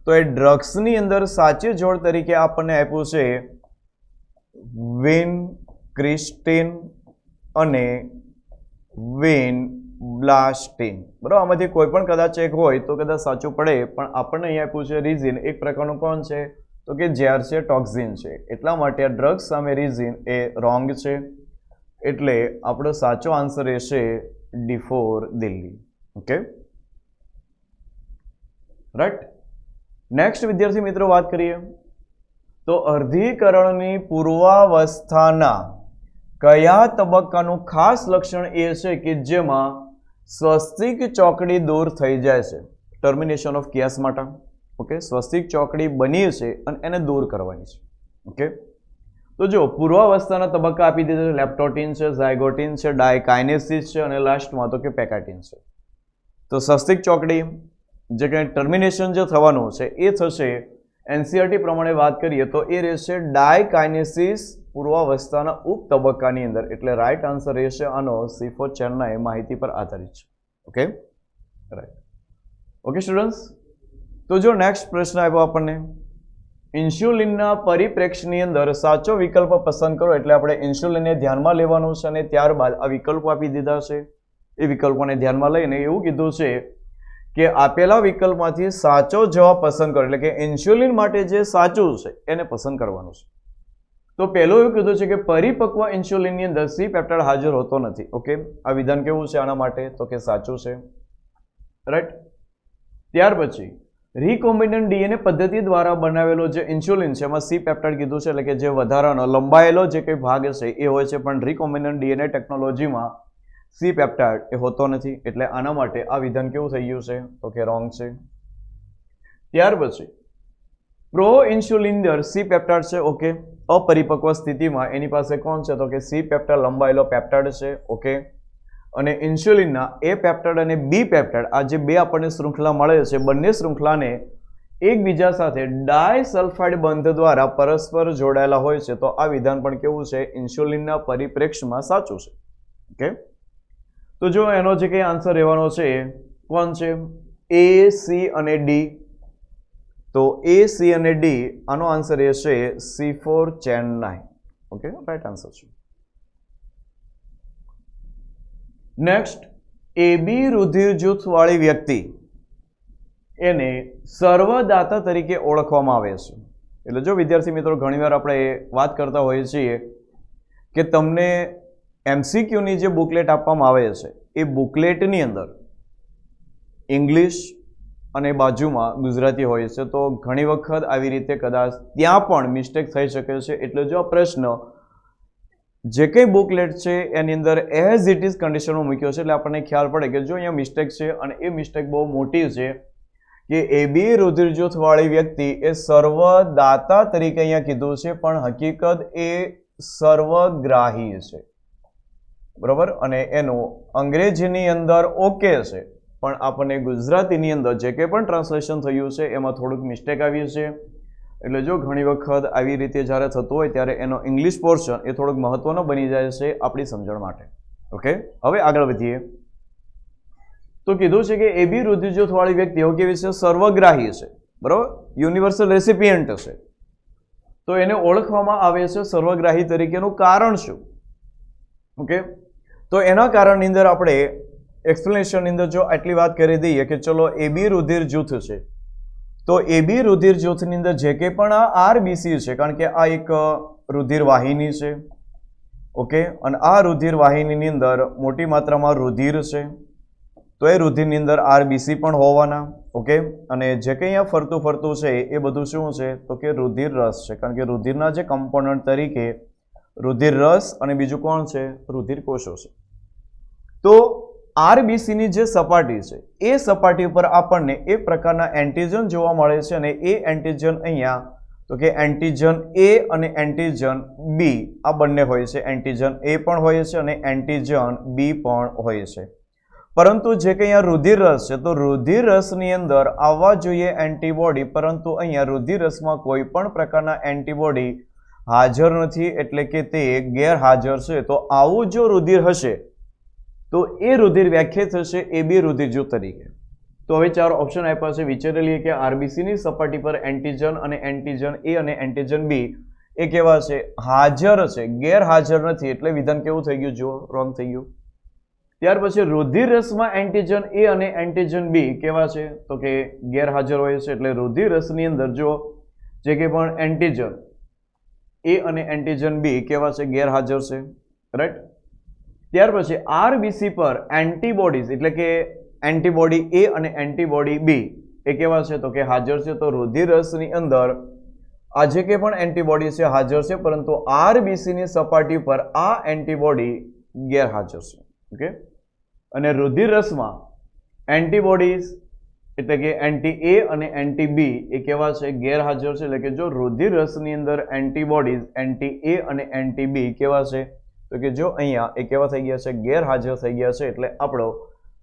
Speaker 1: તો એ ડ્રગ્સની અંદર સાચી જોડ તરીકે આપણને આપ્યું છે વિન ક્રિસ્ટિન અને વિન બ્લાસ્ટિન. બરાબર, આમાંથી કોઈ પણ કદાચ એક હોય તો કદાચ સાચું પડે, પણ આપણને અહીંયા આપ્યું છે રિઝિન, એક પ્રકારનું કોણ છે તો કે ઝેર છે, ટોક્ઝિન છે. એટલા માટે આ ડ્રગ્સ સામે રિઝિન એ રોંગ છે, એટલે આપણો સાચો આન્સર રહેશે D4 Delhi. Okay, right. Next વિદ્યાર્થી મિત્રો વાત કરીએ તો અર્ધીકરણની પૂર્વાવસ્થાના કયા તબક્કાનું ખાસ લક્ષણ એ છે કે જેમાં સ્વસ્તિક ચોકડી દૂર થઈ જાય છે, ટર્મિનેશન ઓફ કિયાસ્માટા. ઓકે, સ્વસ્તિક ચોકડી બની છે અને એને દૂર કરવાની છે. ઓકે, તો જો પૂર્વાવસ્થાના તબક્કા આપી દીધા છે, લેપ્ટોટિન છે, ઝાયગોટિન છે, ડાયકાઇનેસિસ છે અને લાસ્ટમાં તો કે પેકાટિન છે. તો સ્વસ્તિક ચોકડી જે કંઈ ટર્મિનેશન જે થવાનું છે એ થશે એનસીઆરટી પ્રમાણે વાત કરીએ તો એ રહેશે ડાયકાઇનેસિસ પૂર્વાવસ્થાના ઉપ તબક્કાની અંદર, એટલે રાઈટ આન્સર રહેશે આનો C4 ચેન્નાઈ માહિતી પર આધારિત છે. Okay, right. ઓકે સ્ટુડન્ટ્સ, તો જો નેક્સ્ટ પ્રશ્ન આવ્યો આપણને, ઇન્સ્યુલિનના પરિપ્રેક્ષની અંદર સાચો વિકલ્પ પસંદ કરો, એટલે આપણે ઇન્સ્યુલિનને ધ્યાનમાં લેવાનું છે અને ત્યારબાદ આ વિકલ્પો આપી દીધા છે. એ વિકલ્પોને ધ્યાનમાં લઈને એવું કીધું છે કે આપેલા વિકલ્પમાંથી સાચો જવાબ પસંદ કરો, એટલે કે ઇન્સ્યુલિન માટે જે સાચું છે એને પસંદ કરવાનું છે. તો પહેલું એવું કીધું છે કે પરિપક્વ ઇન્સ્યુલિનની અંદર સી પેપ્ટાઇડ હાજર હોતો નથી. ઓકે, આ વિધાન કેવું છે આના માટે તો કે સાચું છે, રાઈટ. ત્યાર પછી રિકોમ્બિનન્ટ ડીએનએ પદ્ધતિ દ્વારા બનાવેલો જે ઇન્સ્યુલિન છે એમાં સી પેપ્ટાઇડ કીધું છે, એટલે કે જે વધારાનો લંબાયેલો જે કંઈ ભાગ છે એ હોય છે, પણ રિકોમ્બિનન્ટ ડીએનએ ટેકનોલોજીમાં સી પેપ્ટાઇડ એ હોતો નથી, એટલે આના માટે આ વિધાન કેવું થઈ ગયું છે તો કે રોંગ છે. ત્યાર પછી પ્રો ઇન્સ્યુલિન સી પેપ્ટાઇડ છે. ઓકે, અપરિપક્વ સ્થિતિમાં એની પાસે કોણ છે તો કે સી પેપ્ટાઇડ લંબાયેલો પેપ્ટાઇડ છે. ઓકે, અને ઇન્સ્યુલિનના એ પેપ્ટાઇડ અને બી પેપ્ટાઇડ આ જે બે આપણને શૃંખલા મળે છે, બંને શૃંખલાને એકબીજા સાથે ડાયસલ્ફાઇડ બંધ દ્વારા પરસ્પર જોડાયેલા હોય છે. તો આ વિધાન પણ કેવું છે, ઇન્સ્યુલિનના પરિપ્રેક્ષ્યમાં સાચું છે. ઓકે, તો જો એનો જે કંઈ આન્સર રહેવાનો છે કોણ છે, એ, સી અને ડી. તો એ, સી અને ડી આનો આન્સર એ છે C4 chain 9. Okay, right answer છે. નેક્સ્ટ, એબી રુધિર જૂથ વાળી વ્યક્તિ એને સર્વદાતા તરીકે ઓળખવામાં આવે છે. એટલે જો વિદ્યાર્થી મિત્રો ઘણીવાર આપણે વાત કરતા હોઈએ છીએ કે તમને MCQની જે બુકલેટ આપવામાં આવે છે એ બુકલેટની અંદર ઇંગ્લિશ અને બાજુમાં ગુજરાતી હોય છે, તો ઘણી વખત આવી રીતે કદાચ ત્યાં પણ મિસ્ટેક થઈ શકે છે. એટલે જો આ પ્રશ્ન જે કંઈ બુકલેટ છે એની અંદર એઝ ઇટ ઇઝ કન્ડિશનમાં મૂક્યો છે, એટલે આપણને ખ્યાલ પડે કે જો અહીંયા મિસ્ટેક છે અને એ મિસ્ટેક બહુ મોટી છે કે એબી રુધિર જૂથ વાળી વ્યક્તિ એ સર્વદાતા તરીકે અહીંયા કીધું છે, પણ હકીકત એ સર્વગ્રાહી છે. બરોબર, અને એનું અંગ્રેજીની અંદર ઓકે છે, પણ આપણને ગુજરાતીની અંદર જે કંઈ પણ ટ્રાન્સલેશન થયું છે એમાં થોડુંક મિસ્ટેક આવ્યું છે. એટલે જો ઘણી વખત આવી રીતે જ્યારે થતું હોય ત્યારે એનો ઇંગ્લિશ પોર્શન એ થોડોક મહત્વનો બની જાય છે આપણી સમજણ માટે. ઓકે, હવે આગળ વધીએ. તો કીધું છે કે એબી રુધિર જૂથ વાળી વ્યક્તિઓ કેવી છે, સર્વગ્રાહી છે. બરોબર, યુનિવર્સલ રેસિપિયન્ટ છે. તો એને ઓળખવામાં આવે છે સર્વગ્રાહી તરીકેનું કારણ શું? ઓકે, તો એના કારણની અંદર આપણે એક્સપ્લેનેશનની અંદર જો આટલી વાત કરી દઈએ કે ચલો એબી રુધિર જૂથ છે, તો એબી રુધિર જૂથની અંદર જે કંઈ પણ આ આરબીસી છે, કારણ કે આ એક રુધિર વાહિની છે. ઓકે, અને આ રુધિર વાહિનીની અંદર મોટી માત્રામાં રુધિર છે, તો એ રુધિરની અંદર આરબીસી પણ હોવાના. ઓકે, અને જે કંઈ અહીંયા ફરતું ફરતું છે એ બધું શું છે તો કે રુધિર રસ છે, કારણ કે રુધિરના જે કમ્પોનન્ટ તરીકે રુધિર રસ અને બીજું કોણ છે, રુધિર કોષો છે. તો આરબીસીની જે સપાટી છે એ સપાટી ઉપર આપણને એક પ્રકારના એન્ટીજન જોવા મળે છે, અને એ એન્ટીજન અહીંયા તો કે એન્ટીજન એ અને એન્ટીજન બી આ બંને હોય છે. એન્ટીજન એ પણ હોય છે અને એન્ટીજન બી પણ હોય છે. પરંતુ જે કંઈ અહીંયા રુધિર રસ છે, તો રુધિર રસની અંદર આવવા જોઈએ એન્ટીબોડી, પરંતુ અહીંયા રુધિર રસમાં કોઈ પણ પ્રકારના એન્ટીબોડી હાજર નથી, એટલે કે તે ગેરહાજર છે. તો આવું જો રુધિર હશે તો એ રુધિર વ્યાખ્યાયિત થશે એબી રુધિર જૂથ તરીકે. તો હવે ચાર ઓપ્શન આપ્યા છે, વિચારી લઈએ કે આરબીસીની સપાટી પર એન્ટીજન અને એન્ટીજન એ અને એન્ટીજન બી એ કેવા છે, હાજર છે, ગેરહાજર નથી. એટલે વિધાન કેવું થઈ ગયું, જો રોંગ થઈ ગયું. ત્યાર પછી રુધિર રસમાં એન્ટીજન એ અને એન્ટીજન બી કેવા છે તો કે ગેરહાજર હોય છે. એટલે રુધિર રસની અંદર જો જે કંઈ પણ એન્ટીજન એ અને એન્ટીજન બી કેવા છે, ગેરહાજર છે. રાઈટ. ત્યાર પછી આરબીસી પર એન્ટીબોડીઝ એટલે કે એન્ટીબોડી એ અને એન્ટીબોડી બી એ કેવા છે તો કે હાજર છે. તો રુધિર રસની અંદર આ જે કંઈ પણ એન્ટીબોડી છે હાજર છે, પરંતુ આરબીસીની સપાટી પર આ એન્ટીબોડી ગેરહાજર છે. ઓકે, અને રુધિર રસમાં એન્ટીબોડીઝ એટલે કે એન્ટી એ અને એન્ટી બી એ કેવા છે, ગેરહાજર છે. એટલે કે જો રુધિર રસની અંદર એન્ટીબોડીઝ એન્ટી એ અને એન્ટી બી કેવા છે તો કે જો અહીંયા એ કેવા થઈ ગયા છે, ગેરહાજર થઈ ગયા છે. એટલે આપણો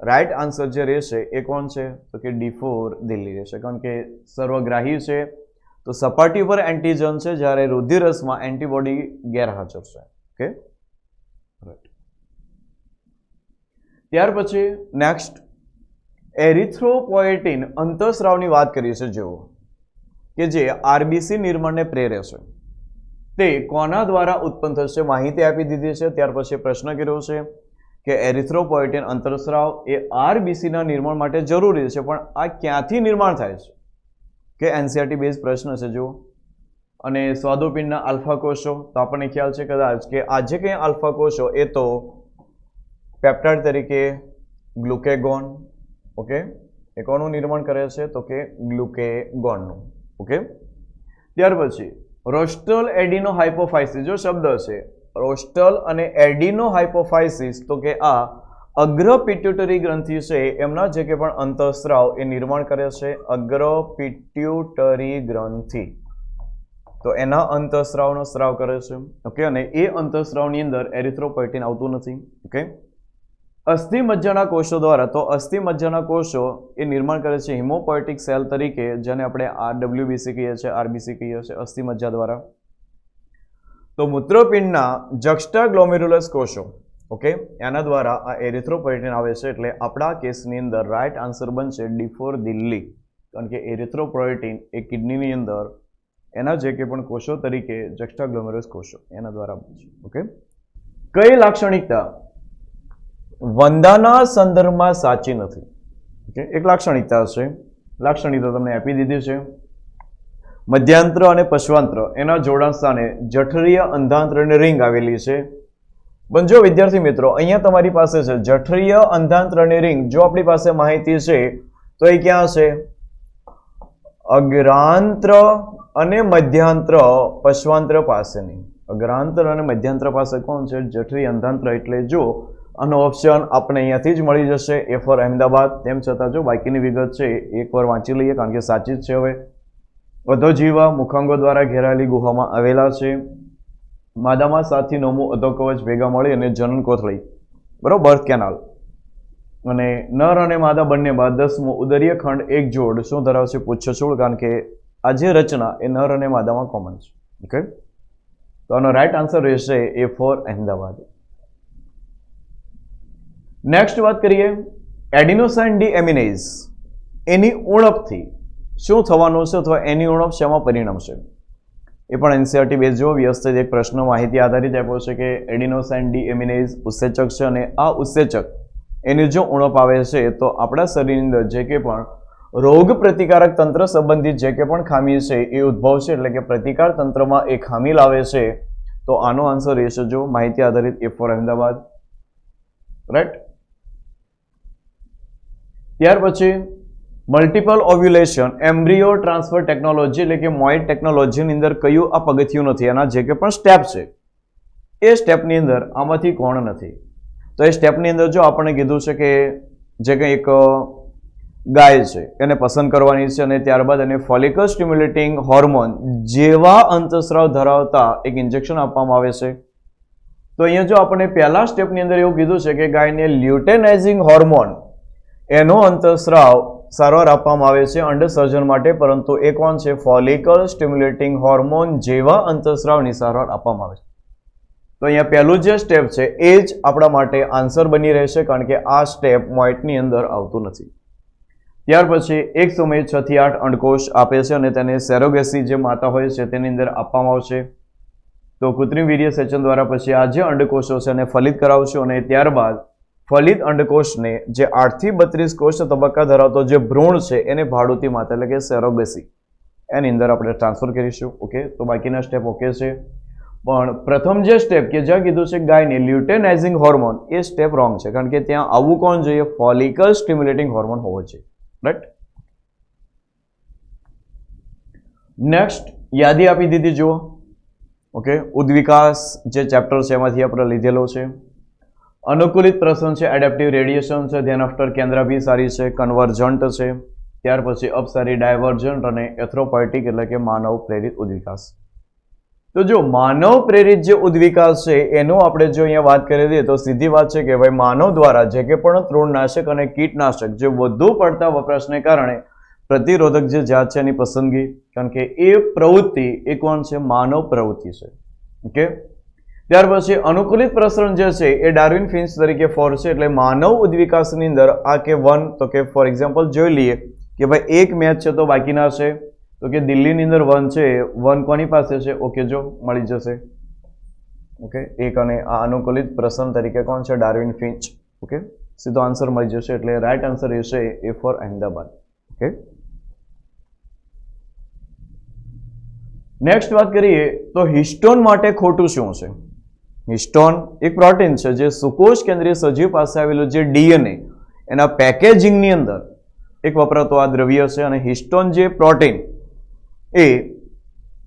Speaker 1: રાઈટ આન્સર જે રહેશે એ કોણ છે તો કે D4 દિલ્હી રહેશે, કારણ કે સર્વગ્રાહી છે. તો સપાટી પર એન્ટીજન છે, જ્યારે રુધિર રસમાં એન્ટીબોડી ગેરહાજર છે. Okay, right. ત્યાર પછી નેક્સ્ટ, એરિથ્રોપોએટિન અંતઃસ્રાવની વાત કરીએ છીએ, જેવો કે જે આરબીસી નિર્માણને પ્રેરે છે, તે કોના દ્વારા ઉત્પન્ન થશે, માહિતી આપી દીધી છે. ત્યાર પછી પ્રશ્ન કર્યો છે કે એરિથ્રોપોએટિન અંતઃસ્રાવ એ આરબીસીના નિર્માણ માટે જરૂરી છે, પણ આ ક્યાંથી નિર્માણ થાય છે કે એનસીઆરટી બેઝ પ્રશ્ન છે. જુઓ, અને સ્વાદુપિંડના આલ્ફા કોષો, તો આપણને ખ્યાલ છે કદાચ કે આજે કંઈ આલ્ફા કોષો એ તો પેપ્ટાઇડ તરીકે ગ્લુકેગોન, ઓકે, એ કોનું નિર્માણ કરે છે તો કે ગ્લુકેગોનનું. ઓકે, ત્યાર પછી રોસ્ટલ એડિનો હાઇપોફાઇસિસ જો શબ્દ છે રોસ્ટલ અને એડિનો હાઇપોફાઇસિસ તો કે આ અગ્ર પિટ્યુટરી ગ્રંથિ છે એમના જે કે પણ અંતઃસ્રાવ એ નિર્માણ કરે છે અગ્ર પિટ્યુટરી ગ્રંથિ, તો એના અંતઃસ્રાવનો સ્રાવ કરે છે. ઓકે, અને એ અંતઃસ્રાવની અંદર એરિથ્રોપોઇટિન આવતું નથી. ઓકે, અસ્થિ મજ્જાના કોષો દ્વારા, તો અસ્થિ મજ્જાના કોષો એ નિર્માણ કરે છે હિમોપોઇટિક સેલ તરીકે, જેને આપણે RWBC કહીએ છીએ, RBC કહીએ છીએ, અસ્થિ મજ્જા દ્વારા. તો મૂત્રપિંડના જક્સ્ટા ગ્લોમેરુલસ કોષો, ઓકે, એના દ્વારા આ એરિથ્રોપોઇટિન આવે છે. એટલે આપણા કેસની અંદર રાઈટ આન્સર બનશે D4 દિલ્હી, કારણ કે એરિથ્રોપોઇટિન એ કિડનીની અંદર એના જે કે પણ કોષો તરીકે જક્સ્ટા ગ્લોમેરુલસ કોષો એના દ્વારા બનશે. ઓકે, કઈ લાક્ષણિકતા વંદાના સંદર્ભમાં સાચી નથી? ઓકે, એક લાક્ષણિકતા છે, લાક્ષણિકતા તમને આપી દીધી છે. મધ્યાંત્ર અને પશ્વાંત્ર એના જોડાણ સ્થાને જઠરીય અંધાંત્રની રિંગ આવેલી છે. પણ જો વિદ્યાર્થી મિત્રો અહીંયા તમારી પાસે છે જઠરીય અંધાંત્રની રિંગ, જો આપણી પાસે માહિતી છે તો એ ક્યાં છે? અગ્રાંત્ર અને મધ્યાંત્ર પશ્વાંત્ર પાસેની. અગ્રાંત્ર અને મધ્યાંત્ર પાસે કોણ છે? જઠરીય અંધાંત્ર. એટલે જો આનો ઓપ્શન આપણે અહીંયાથી જ મળી જશે, એ ફોર અહેમદાબાદ. તેમ છતાં જો બાકીની વિગત છે એકવાર વાંચી લઈએ, કારણ કે સાચી જ છે. હવે અધોજીવા મુખાંગો દ્વારા ઘેરાયેલી ગુહામાં આવેલા છે. માદામાં 7 થી 9મું અધોકવચ ભેગા મળી અને જનન કોથળી, બરોબર, બર્થ કેનાલ, અને નર અને માદા બંનેમાં 10મું ઉદરીય ખંડ એક જોડ શું ધરાવશે? પુચ્છછોડ, કારણ કે આ જે રચના એ નર અને માદામાં કોમન છે. ઓકે, તો આનો રાઈટ આન્સર રહેશે એ ફોર અહેમદાબાદ. નેક્સ્ટ વાત કરીએ એડિનોસાઇન ડીએમિનેઝ, એની ઉણપથી શું થવાનું છે અથવા એની ઉણપ શેમાં પરિણમશે? એ પણ એનસીઆરટી બેઝ જો વ્યવસ્થિત એક પ્રશ્ન માહિતી આધારિત આપ્યો છે કે એડિનોસાઇન ડીએમિનેઝ ઉત્સેચક છે, અને આ ઉત્સેચક એની જો ઉણપ આવે છે તો આપણા શરીરની અંદર જે કે પણ રોગ પ્રતિકારક તંત્ર સંબંધિત જે કે પણ ખામી છે એ ઉદ્ભવશે. એટલે કે પ્રતિકાર તંત્રમાં એ ખામી લાવે છે. તો આનો આન્સર રહેશે જો માહિતી આધારિત એ ફોર અહેમદાબાદ. રાઈટ. ત્યાર પછી multiple ovulation embryo transfer technology એટલે કે મોઇટ ટેકનોલોજીની અંદર કયું આ પગથિયું નથી? એના જે કે પણ સ્ટેપ છે એ સ્ટેપની અંદર આમાંથી કોણ નથી? તો એ સ્ટેપની અંદર જો આપણે કીધું છે કે જે કંઈ એક ગાય છે એને પસંદ કરવાની છે, અને ત્યારબાદ એને ફોલિકલ સ્ટિમ્યુલેટિંગ હોર્મોન જેવા અંતઃસ્રાવ ધરાવતા એક ઇન્જેક્શન આપવામાં આવે છે. તો અહીંયા જો આપણે પહેલા સ્ટેપની અંદર એવું કીધું છે કે ગાયને લ્યુટેનાઇઝિંગ હોર્મોન એનો અંતઃસ્રાવ સારવાર આપવામાં આવે છે અંડસર્જન માટે, પરંતુ એ કોણ છે? ફોલિકલ સ્ટિમ્યુલેટિંગ હોર્મોન જેવા અંતઃસ્રાવની સારવાર આપવામાં આવે છે. તો અહીંયા પહેલું જે સ્ટેપ છે એ જ આપણા માટે આન્સર બની રહેશે, કારણ કે આ સ્ટેપ મોઇટની અંદર આવતું નથી. ત્યાર પછી એક સમયે 6 થી 8 અંડકોષ આપે છે અને તેને સેરોગેસી જે માતા હોય છે તેની અંદર આપવામાં આવશે. તો કૃત્રિમ વીર્ય સેચન દ્વારા પછી આ જે અંડકોષો છે એને ફલિત કરાવશું, અને ત્યારબાદ ફલિત અંડકોષને જે 8 થી 32 કોષ તબક્કા ધરાવતો જે ભ્રૂણ છે એને ભાડુતી માતા એટલે કે સેરોગેસી એની અંદર આપણે ટ્રાન્સફર કરીશું. ઓકે, તો બાકીના સ્ટેપ ઓકે છે. પણ પ્રથમ જે સ્ટેપ કે જ્યાં કીધું છે ગાયને લ્યુટેનાઇઝિંગ હોર્મોન, એ સ્ટેપ રોંગ છે, કારણ કે ત્યાં આવવું કોણ જોઈએ? ફોલિકલ સ્ટિમ્યુલેટિંગ હોર્મોન હોવો જોઈએ. રાઈટ. નેક્સ્ટ યાદી આપી દીધી જુઓ. ઓકે, ઉદ્વિકાસ જે ચેપ્ટર છે એમાંથી આપણે લીધેલો છે. અનુકૂલિત પ્રસરણ છે, એડેપ્ટિવ રેડિયેશન છે, ધ્યાન આફ્ટર કેન્દ્રાભી સારી છે, કન્વર્જન્ટ છે. ત્યાર પછી અપસારી ડાયવર્જન્ટ અને એથ્રોપોઇટિક એટલે કે માનવ પ્રેરિત ઉદ્વિકાસ. તો જો માનવ પ્રેરિત જે ઉદ્વિકાસ છે એનો આપણે જો અહીંયા વાત કરી દઈએ તો સીધી વાત છે કે ભાઈ માનવ દ્વારા જે કે પણ તૃણનાશક અને કીટનાશક જે વધુ પડતા વપરાશને કારણે પ્રતિરોધક જે જાત છે એની પસંદગી, કારણ કે એ પ્રવૃત્તિ એ કોણ છે? માનવ પ્રવૃત્તિ છે. ઓકે, ત્યાર પછી અનુકૂલિત પ્રસરણ જે છે એ ડાર્વિન ફિન્ચ તરીકે 4 છે. એટલે માનવ ઉદ્વિકાસની અંદર આ કે 1, તો કે ફોર એક્ઝામ્પલ જોઈ લઈએ કે ભાઈ એક મેચ છે તો બાકીના છે, તો કે દિલ્હીની અંદર 1 છે, 1 કોની પાસે છે? ઓકે, જો મળી જશે. ઓકે, એક, અને આ અનુકૂલિત પ્રસરણ તરીકે કોણ છે? Darwin Finch. ઓકે, સીધો આન્સર મળી જશે. એટલે રાઈટ આન્સર રહેશે એ ફોર અહેમદાબાદ. ઓકે, નેક્સ્ટ વાત કરીએ તો હિસ્ટોન માટે ખોટું શું છે? હિસ્ટોન એક પ્રોટીન છે જે સુકોષ કેન્દ્રીય સજીવ પાસે આવેલું જે ડીએનએ એના પેકેજિંગની અંદર એક વપરાતો આ દ્રવ્ય છે. અને હિસ્ટોન જે પ્રોટીન એ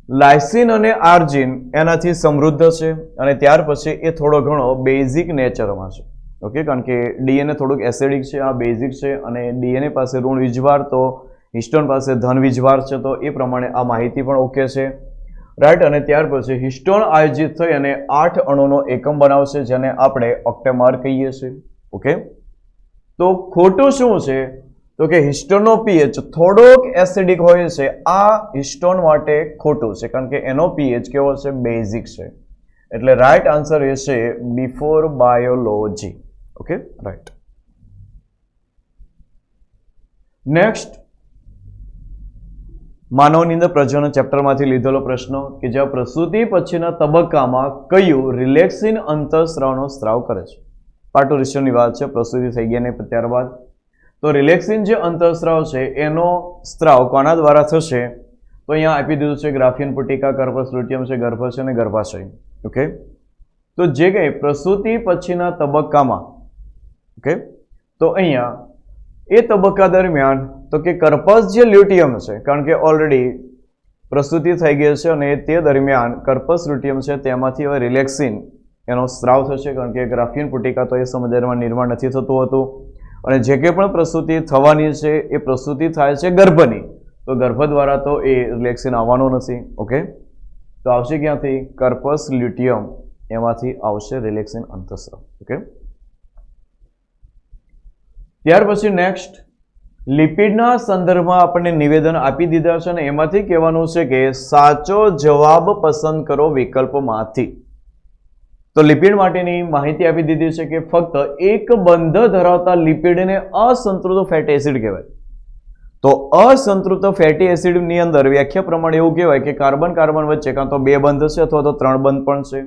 Speaker 1: લાયસિન અને આર્જિન એનાથી સમૃદ્ધ છે અને ત્યાર પછી એ થોડો ઘણો બેઝિક નેચરમાં છે. ઓકે, કારણ કે ડીએનએ થોડુંક એસિડિક છે, આ બેઝિક છે અને ડીએનએ પાસે ઋણ વીજભાર તો હિસ્ટોન પાસે ધન વીજભાર છે. તો એ પ્રમાણે આ માહિતી પણ ઓકે છે, રાઈટ. અને ત્યાર પછી હિસ્ટોન આયોજિત થઈ અને 8 અણુનો એકમ બનાવશે જેને આપણે ઓક્ટેમાર કહીએ છીએ. ઓકે, તો ખોટું શું છે તો કે હિસ્ટોનનો પીએચ થોડોક એસિડિક હોય છે. આ હિસ્ટોન માટે ખોટું છે કારણ કે એનો પીએચ કેવો છે? બેઝિક છે. એટલે રાઈટ આન્સર એ છે before biology. Okay, right. Next, માનવની અંદર પ્રજનન ચેપ્ટરમાંથી લીધેલો પ્રશ્ન કે જ્યાં પ્રસૂતિ પછીના તબક્કામાં કયું રિલેક્સિન અંતઃસ્રાવનો સ્ત્રાવ કરે છે? પાર્ટોરિશનની વાત છે, પ્રસૂતિ થઈ ગયા ને ત્યારબાદ. તો રિલેક્સિન જે અંતઃસ્રાવ છે એનો સ્ત્રાવ કોના દ્વારા થશે? તો અહીંયા આપી દીધું છે ગ્રાફિયન પુટિકા, કર્પસ લ્યુટિયમ છે, ગર્ભાશય અને ગર્ભાશય. ઓકે, તો જે કંઈ પ્રસૂતિ પછીના તબક્કામાં, ઓકે, તો અહીંયા એ તબક્કા દરમિયાન તો કે કર્પસ જે લ્યુટિયમ છે, કારણ કે ઓલરેડી પ્રસૂતિ થઈ ગઈ છે અને તે દરમિયાન કર્પસ લ્યુટિયમ છે તેમાંથી હવે રિલેક્સિન એનો સ્ત્રાવ થશે કારણ કે ગ્રાફિયન પુટિકા તો એ સમય દરમિયાન નિર્માણ નથી થતું હતું. અને જે કંઈ પણ પ્રસૂતિ થવાની છે એ પ્રસૂતિ થાય છે ગર્ભની, તો ગર્ભ દ્વારા તો એ રિલેક્સિન આવવાનું નથી. ઓકે, તો આવશે ક્યાંથી? કર્પસ લ્યુટિયમ, એમાંથી આવશે રિલેક્સિન અંતઃસ્રાવ. ઓકે, ત્યાર પછી નેક્સ્ટ, લિપિડના સંદર્ભમાં આપણને નિવેદન આપી દીધા છે અને એમાંથી કહેવાનું છે કે સાચો જવાબ પસંદ કરો વિકલ્પમાંથી. તો લિપિડ માટેની માહિતી આપી દીધી છે કે ફક્ત એક બંધ ધરાવતા લિપિડને અસંતૃપ્ત ફેટી એસિડ કહેવાય. તો અસંતૃપ્ત ફેટી એસિડની અંદર વ્યાખ્યા પ્રમાણે એવું કહેવાય કે કાર્બન કાર્બન વચ્ચે કાં તો 2 બંધ છે અથવા તો 3 બંધ પણ છે.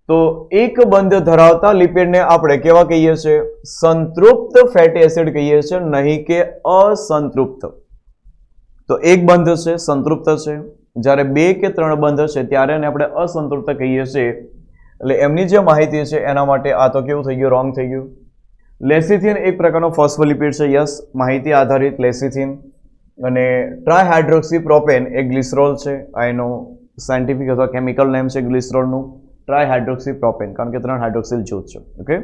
Speaker 1: તો એક બંધ ધરાવતા લિપિડને આપણે કેવા કહીએ છીએ? સંતૃપ્ત ફેટી એસિડ કહીએ છીએ, નહીં કે અસંતૃપ્ત. તો એક બંધ છે, સંતૃપ્ત છે, જ્યારે 2 કે 3 બંધ છે ત્યારે એને આપણે અસંતૃપ્ત કહીએ છીએ. એટલે એમની જે માહિતી છે એના માટે આ તો કેવું થઈ ગયું? રોંગ થઈ ગયું. લેસિથિન એક પ્રકારનો ફોસ્ફોલિપિડ છે, યસ, માહિતી આધારિત લેસિથિન. અને ટ્રાયહાઇડ્રોક્સી પ્રોપેન એક ગ્લિસરોલ છે, આ એનો સાયન્ટિફિક અથવા કેમિકલ નેમ છે ગ્લિસરોલનું, ટ્રાયહાઇડ્રોક્સી પ્રોપેન, કારણ કે 3 હાઇડ્રોક્સિલ જૂથ છે. ઓકે,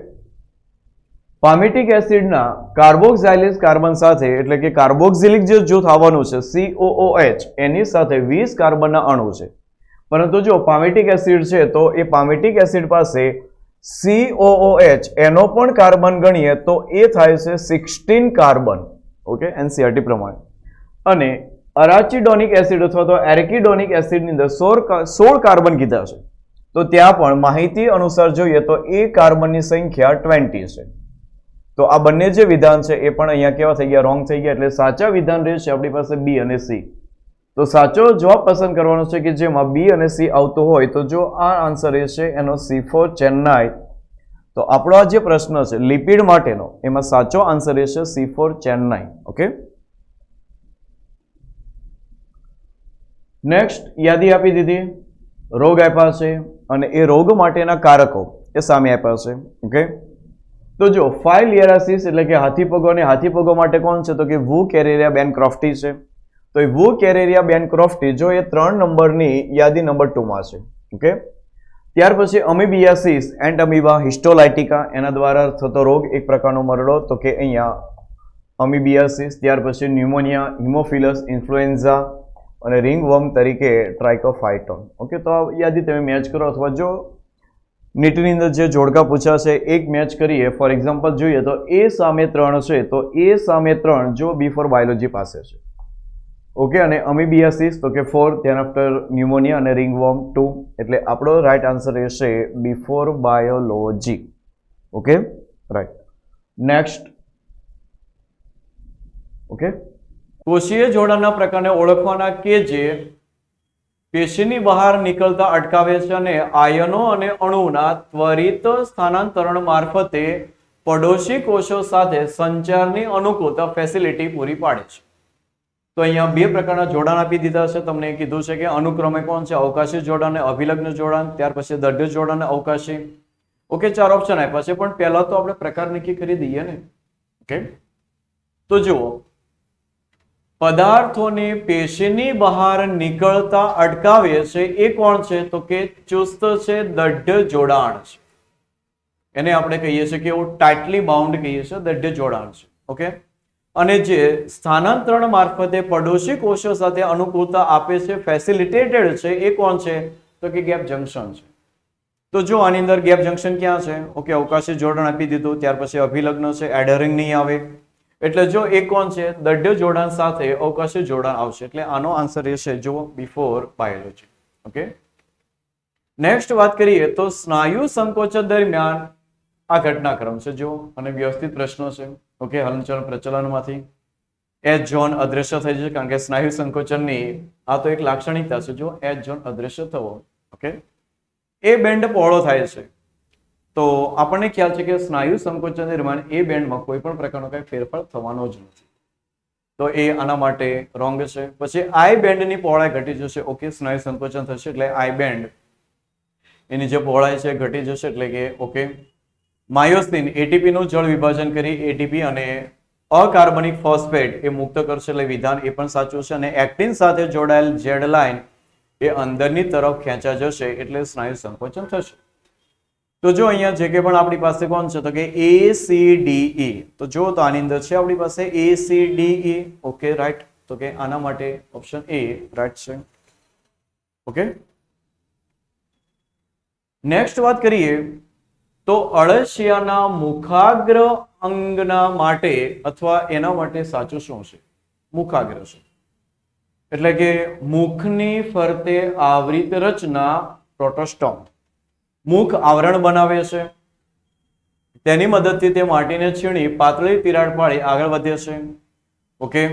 Speaker 1: પામિટિક એસિડના કાર્બોક્સાઇલિક કાર્બન સાથે એટલે કે કાર્બોક્સિલિક જે જૂથ આવવાનું છે COOH, એની સાથે 20 કાર્બનના અણુ છે. પરંતુ જો પામિટિક એસિડ છે તો એ પામિટિક એસિડ પાસે COOH એનો પણ કાર્બન ગણીએ તો એ થાય છે 16 કાર્બન. ઓકે, NCERT પ્રમાણે. અને અરાચિડોનિક એસિડ અથવા તો એર્કિડોનિક એસિડની અંદર 16 કાર્બન કીધા છે. તો ત્યાં પણ માહિતી અનુસાર જોઈએ તો એ કાર્બનની સંખ્યા 20 છે. તો આ બંને જે વિધાન છે એ પણ અહીંયા કેવા થઈ ગયા? રોંગ થઈ ગયા. એટલે સાચા વિધાન રહેશે આપણી પાસે B અને C. તો સાચો જવાબ પસંદ કરવાનો છે કે જેમાં B અને C આવતો હોય. તો જો આ આન્સર રહેશે એનો C4 ચેન્નાઈ. તો આપણો આ જે પ્રશ્ન છે લિપિડ માટેનો, એમાં સાચો આન્સર રહેશે C4 ચેન્નાઈ. ઓકે, નેક્સ્ટ, યાદી આપી દીધી, રોગ આપ્યા છે અને એ રોગ માટેના કારકો એ સામે આપ્યા છે. ઓકે, તો જો ફાઇલિયરાસિસ એટલે કે હાથીપગો, અને હાથીપગો માટે કોણ છે? તો કે વુ કેરેરિયા બેનક્રોફ્ટી છે. તો એ વુ કેરેરિયા બેનક્રોફ્ટી જો એ 3 નંબરની યાદી નંબર 2 માં છે. ઓકે, ત્યાર પછી અમીબિયાસિસ એન્ડ અમીબા હિસ્ટોલાઇટિકા, એના દ્વારા થતો રોગ, એક પ્રકારનો મરડો, તો કે અહીંયા અમીબિયાસિસ. ત્યાર પછી ન્યુમોનિયા, હિમોફિલસ ઇન્ફ્લુએન્ઝા અને રિંગવર્મ તરીકે ટ્રાઇકોફાઇટોન. ઓકે, તો આ યાદી તમે મેચ કરો અથવા જો નીટની અંદર જે જોડકા પૂછ્યા છે એક મેચ કરીએ. ફોર એક્ઝામ્પલ જોઈએ તો A સામે 3 છે, તો A સામે 3 જો B4 બાયોલોજી પાસે છે. ઓકે, અને અમીબિયાસિસ તો કે 4, ધ્યાન આફ્ટર ન્યુમોનિયા અને રિંગવર્મ 2. એટલે આપણો રાઈટ આન્સર રહેશે B4 biology. Okay, right. Next, okay, કોષીય જોડાણના પ્રકારને ઓળખવાના કે જે પેશીની બહાર નીકળતા અટકાવે છે અને આયનો અને અણુના ત્વરિત સ્થાનાંતરણ મારફતે પડોશી કોષો સાથે સંચારની અનુકૂળતા ફેસિલિટી પૂરી પાડે છે. તો અહીંયા 2 પ્રકારના જોડાણ આપી દીધા છે. તમને કીધું છે કે અનુક્રમે કોણ છે? અવકાશી જોડાણ અને અભિલગ્ન જોડાણ. ત્યાર પછી દઢ્ય જોડાણ અને અવકાશી. ઓકે, 4 ઓપ્શન આપ્યા છે, પણ પહેલા તો આપણે પ્રકાર નક્કી કરી દઈએ ને. ઓકે, તો જુઓ, પદાર્થોને પેશીની બહાર નીકળતા અટકાવે છે એ કોણ છે? તો કે ચુસ્ત છે, દઢ જોડાણ છે. એને આપણે કહીએ છીએ કે એવું ટાઇટલી બાઉન્ડ કહીએ છીએ, દઢ જોડાણ છે. ઓકે. અને જે સ્થાનાંતરણ મારફતે પડોશી કોષો સાથે અનુકૂળતા આપે છે, ફેસિલિટેટેડ છે, એ કોણ છે? તો કે ગેપ જંકશન છે. તો જો આની અંદર ગેપ જંકશન ક્યાં છે? ઓકે, અવકાશી જોડાણ આપી દીધું, ત્યાર પછી અભિલગ્ન છે, એડહરિંગ નહીં આવે. એટલે જો એ કોણ છે? દઢ જોડાણ સાથે અવકાશી જોડાણ આવશે. એટલે આનો આન્સર એ છે જો બિફોર બાયોલોજી. ઓકે. નેક્સ્ટ વાત કરીએ તો સ્નાયુ સંકોચન દરમિયાન આ ઘટનાક્રમ છે જો, અને વ્યવસ્થિત પ્રશ્નો છે. ઓકે, હલનચલન પ્રચલનમાંથી એચ ઝોન અદ્રશ્ય થઈ જશે, કારણ કે સ્નાયુ સંકોચનની આ તો એક લાક્ષણિકતા છે જો, એચ ઝોન અદ્રશ્ય થવો. ઓકે. એ બેન્ડ પહોળો થાય છે તો આપણને ખ્યાલ છે કે સ્નાયુ સંકોચન દરમિયાન એ બેન્ડમાં કોઈ પણ પ્રકારનો કઈ ફેરફાર થવાનો જ નથી. તો એ આના માટે રોંગ છે. પછી આઈ બેન્ડની પહોળાઈ ઘટી જશે. ઓકે, સ્નાયુ સંકોચન થશે એટલે આઈ બેન્ડ એની જે પહોળાઈ છે ઘટી જશે. એટલે કે ઓકે, માયોસિન એટીપી નું જળ વિભાજન કરી એટીપી અને અકાર્બનિક ફોસ્ફેટ એ મુક્ત કરશે, એટલે વિધાન એ પણ સાચું છે. અને એક્ટિન સાથે જોડાયેલ ઝેડ લાઇન એ અંદરની તરફ ખેંચા જશે એટલે સ્નાયુ સંકોચન થશે. તો જો અહીંયા જે કે પણ આપણી પાસે કોણ છે? તો કે ACDE. તો જો તો આની અંદર છે આપણી પાસે ACDE. Okay, right. તો કે આના માટે ઓપ્શન એ રાઈટ છે. ઓકે. નેક્સ્ટ વાત કરીએ તો અળસિયાના મુખાગ્ર અંગના માટે અથવા એના માટે સાચું શું છે? મુખાગ્ર છે એટલે કે મુખની ફરતે આવૃત રચના પ્રોટોસ્ટોમ. મુખ આવરણ બનાવે છે, તેની મદદથી તે માટીને છીણી પાતળી તિરાડ પાડી આગળ વધે છે. ઓકે,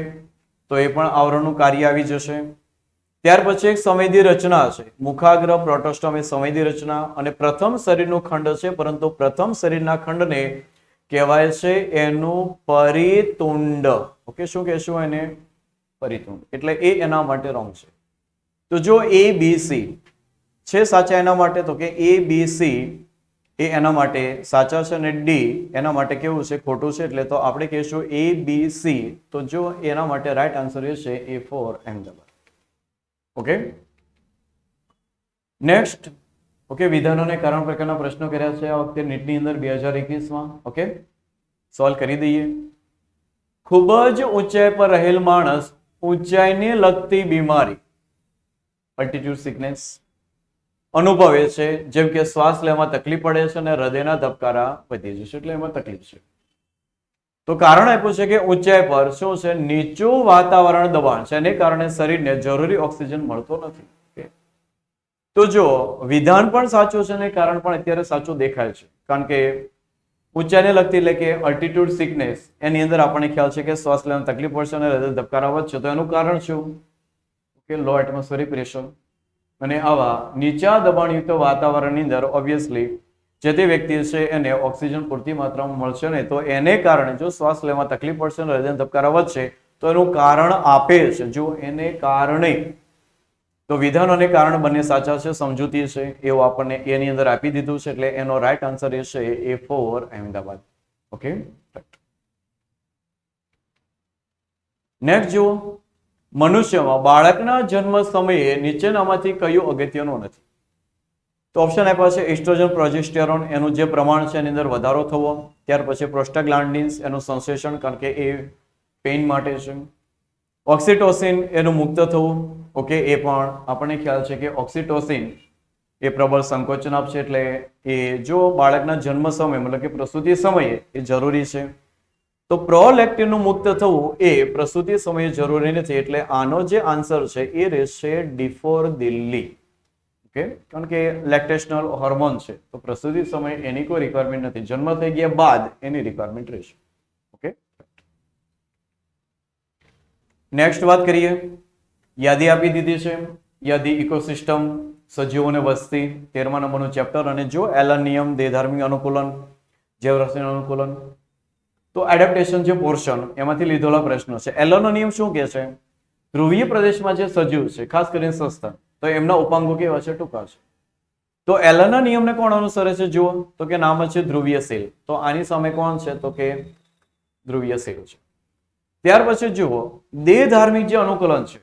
Speaker 1: તો એ પણ આવરણનું કાર્ય આવી જશે. ત્યાર પછી એક સંવેદી રચના છે. મુખાગ્ર પ્રોટોસ્ટોમ એ સંવેદી રચના અને પ્રથમ શરીરનું ખંડ છે, પરંતુ પ્રથમ શરીરના ખંડને કહેવાય છે એનું પરિતુંડ. ઓકે, શું કહેશું એને? પરિતુંડ. એટલે એ એના માટે રોંગ છે. તો જો ABC છે સાચા એના માટે, તો કે ABC એ એના માટે સાચા છે અને D એના માટે કેવું છે? ખોટું છે. એટલે તો આપણે કહીશું ABC. તો જો એના માટે રાઈટ આન્સર એ છે A4 Ahmedabad. Okay. Next. Okay, વિધાનો અને કારણ પ્રકારના પ્રશ્નો કર્યા છે આ વખતે નીટની અંદર 2021માં. ઓકે, સોલ્વ કરી દઈએ. ખૂબ જ ઊંચાઈ પર રહેલ માણસ ઊંચાઈને લગતી બીમારી અલ્ટિટ્યુડ સિકનેસ અનુભવે છે, જેમ કે શ્વાસ લેવામાં તકલીફ પડે છે અને હૃદયના ધબકારા વધી જશે, એટલે એમાં તકલીફ છે. તો કારણ આપ્યું છે કે ઊંચાઈ પર શું છે? નીચું વાતાવરણ દબાણ છે, એને કારણે શરીરને જરૂરી ઓક્સિજન મળતો નથી. તો જો વિધાન પણ સાચું છે અને કારણ પણ અત્યારે સાચું દેખાય છે, કારણ કે ઊંચાઈને લગતી એટલે કે અલ્ટિટ્યુડ સિકનેસ એની અંદર આપણને ખ્યાલ છે કે શ્વાસ લેવામાં તકલીફ પડશે અને હૃદય ધબકારા વધશે. તો એનું કારણ શું? કે લો એટમોસ્ફેરિક પ્રેશર. અને આવા નીચા દબાણયુક્ત વાતાવરણની અંદર ઓબ્વિયસલી જે તે વ્યક્તિ છે એને ઓક્સિજન પૂરતી માત્રામાં મળશે નહીં, તો એને કારણે જો શ્વાસ લેવામાં તકલીફ પડશે અને હૃદય ધબકારા વધશે તો એનું કારણ આપે છે. જો એને કારણે, તો વિધાન અને કારણ બંને સાચા છે, સમજૂતી છે, એવું આપણને એની અંદર આપી દીધું છે. એટલે એનો રાઈટ આન્સર એ છે A4 અહેમદાબાદ. ઓકે. નેક્સ્ટ જુઓ, મનુષ્યમાં બાળકના જન્મ સમયે નીચેનામાંથી કયું અગત્યનું નથી? તો ઓપ્શન આપ્યા છે એસ્ટ્રોજન, પ્રોજેસ્ટેરોન એનું જે પ્રમાણ છે એની અંદર વધારો થવો, ત્યાર પછી પ્રોસ્ટાગ્લાન્ડિન્સ એનું સંશ્લેષણ, કારણ કે એ પેઇન માટે છે, ઓક્સિટોસિન એનું મુક્ત થવું. ઓકે, એ પણ આપણને ખ્યાલ છે કે ઓક્સિટોસિન એ પ્રબળ સંકોચન આપશે, એટલે એ જો બાળકના જન્મ સમયે મતલબ કે પ્રસૂતિ સમયે એ જરૂરી છે. તો પ્રોલેક્ટિનનું મુક્ત થવું એ પ્રસૂતિ સમયે જરૂરી નથી, એટલે આનો જે આન્સર છે એ રહેશે D4 દિલ્હી. ઓકે, કારણ કે લેક્ટેશનલ હોર્મોન છે, તો પ્રસૂતિ સમયે એની કોઈ રિક્વાયરમેન્ટ નથી, જન્મ થઈ ગયા બાદ એની રિક્વાયરમેન્ટ રહેશે. ઓકે. નેક્સ્ટ વાત કરીએ, યાદી આપી દીધી છે. યાદી ઇકોસિસ્ટમ, સજીવોને વસ્તી, 13મા નંબરનું ચેપ્ટર. અને જો એલન નિયમ, દેહધાર્મિક અનુકૂલન, જૈવરાસાયણિક અનુકૂલન. તો એડેપ્ટેશન જે પોર્શન એમાંથી લીધેલા પ્રશ્નો છે. એલનનો નિયમ શું કહે છે? ધ્રુવીય પ્રદેશમાં જે સજીવ છે, ખાસ કરીને સસ્તન, તો એમના ઉપાંગો કેવા છે? ટૂંકા છે. તો એલનના નિયમને કોણ અનુસરે છે? જુઓ તો કે નામ છે ધ્રુવીય સેલ. તો આની સામે કોણ છે? તો કે ધ્રુવીય સેલ છે. ત્યાર પછી જુઓ દેહ ધાર્મિક જે અનુકૂલન છે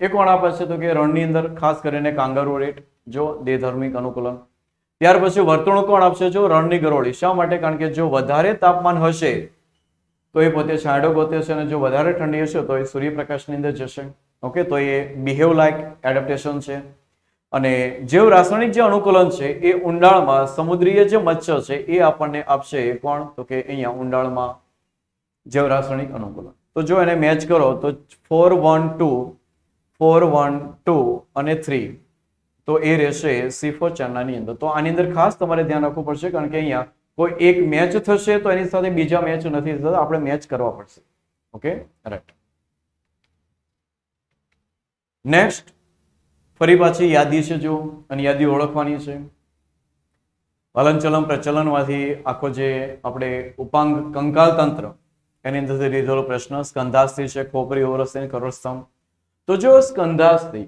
Speaker 1: એ કોણ આપે છે તો કે રણની અંદર ખાસ કરીને કાંગારૂ રેટ, જો દેહ ધાર્મિક અનુકૂલન. ત્યાર પછી વર્તણૂક કોણ આપશે? જો રણની ગરોળી. શા માટે? કારણ કે જો વધારે તાપમાન હશે તો એ પોતે છાંયડો ગોતે છે, અને જો વધારે ઠંડી હશે તો એ સૂર્યપ્રકાશની અંદર જશે. ઓકે, તો એ બિહેવ લાઇક એડેપ્ટેશન છે. અને જેવ રાસાયણિક જે અનુકૂલન છે એ ઊંડાણમાં સમુદ્રીય જે મત્સ્ય છે એ આપણને આપશે કોણ? તો કે અહીંયા ઊંડાણમાં જેવ રાસાયણિક અનુકૂલન. તો જો એને મેચ કરો તો 4 1 2 4 1 2 અને 3, તો એ રહેશે C4 ચાંદાની અંદર. તો આની અંદર ખાસ તમારે ધ્યાન રાખવું પડશે, કારણ કે અહીંયા કોઈ એક મેચ થશે તો એની સાથે બીજા મેચ નથી થતા, આપણે મેચ કરવા પડશે. Okay, right. નેક્સ્ટ ફરી પાછી યાદી છે જો, અને યાદી ઓળખવાની છે. હલનચલન પ્રચલનમાંથી આખો જે આપણે ઉપાંગ કંકાલ તંત્ર એની અંદરથી લીધેલો પ્રશ્ન. સ્કંધાસ્થી છે, ખોપરી, ઓરસથી, કરોડસ્તંભ. તો જો સ્કંધાસ્થી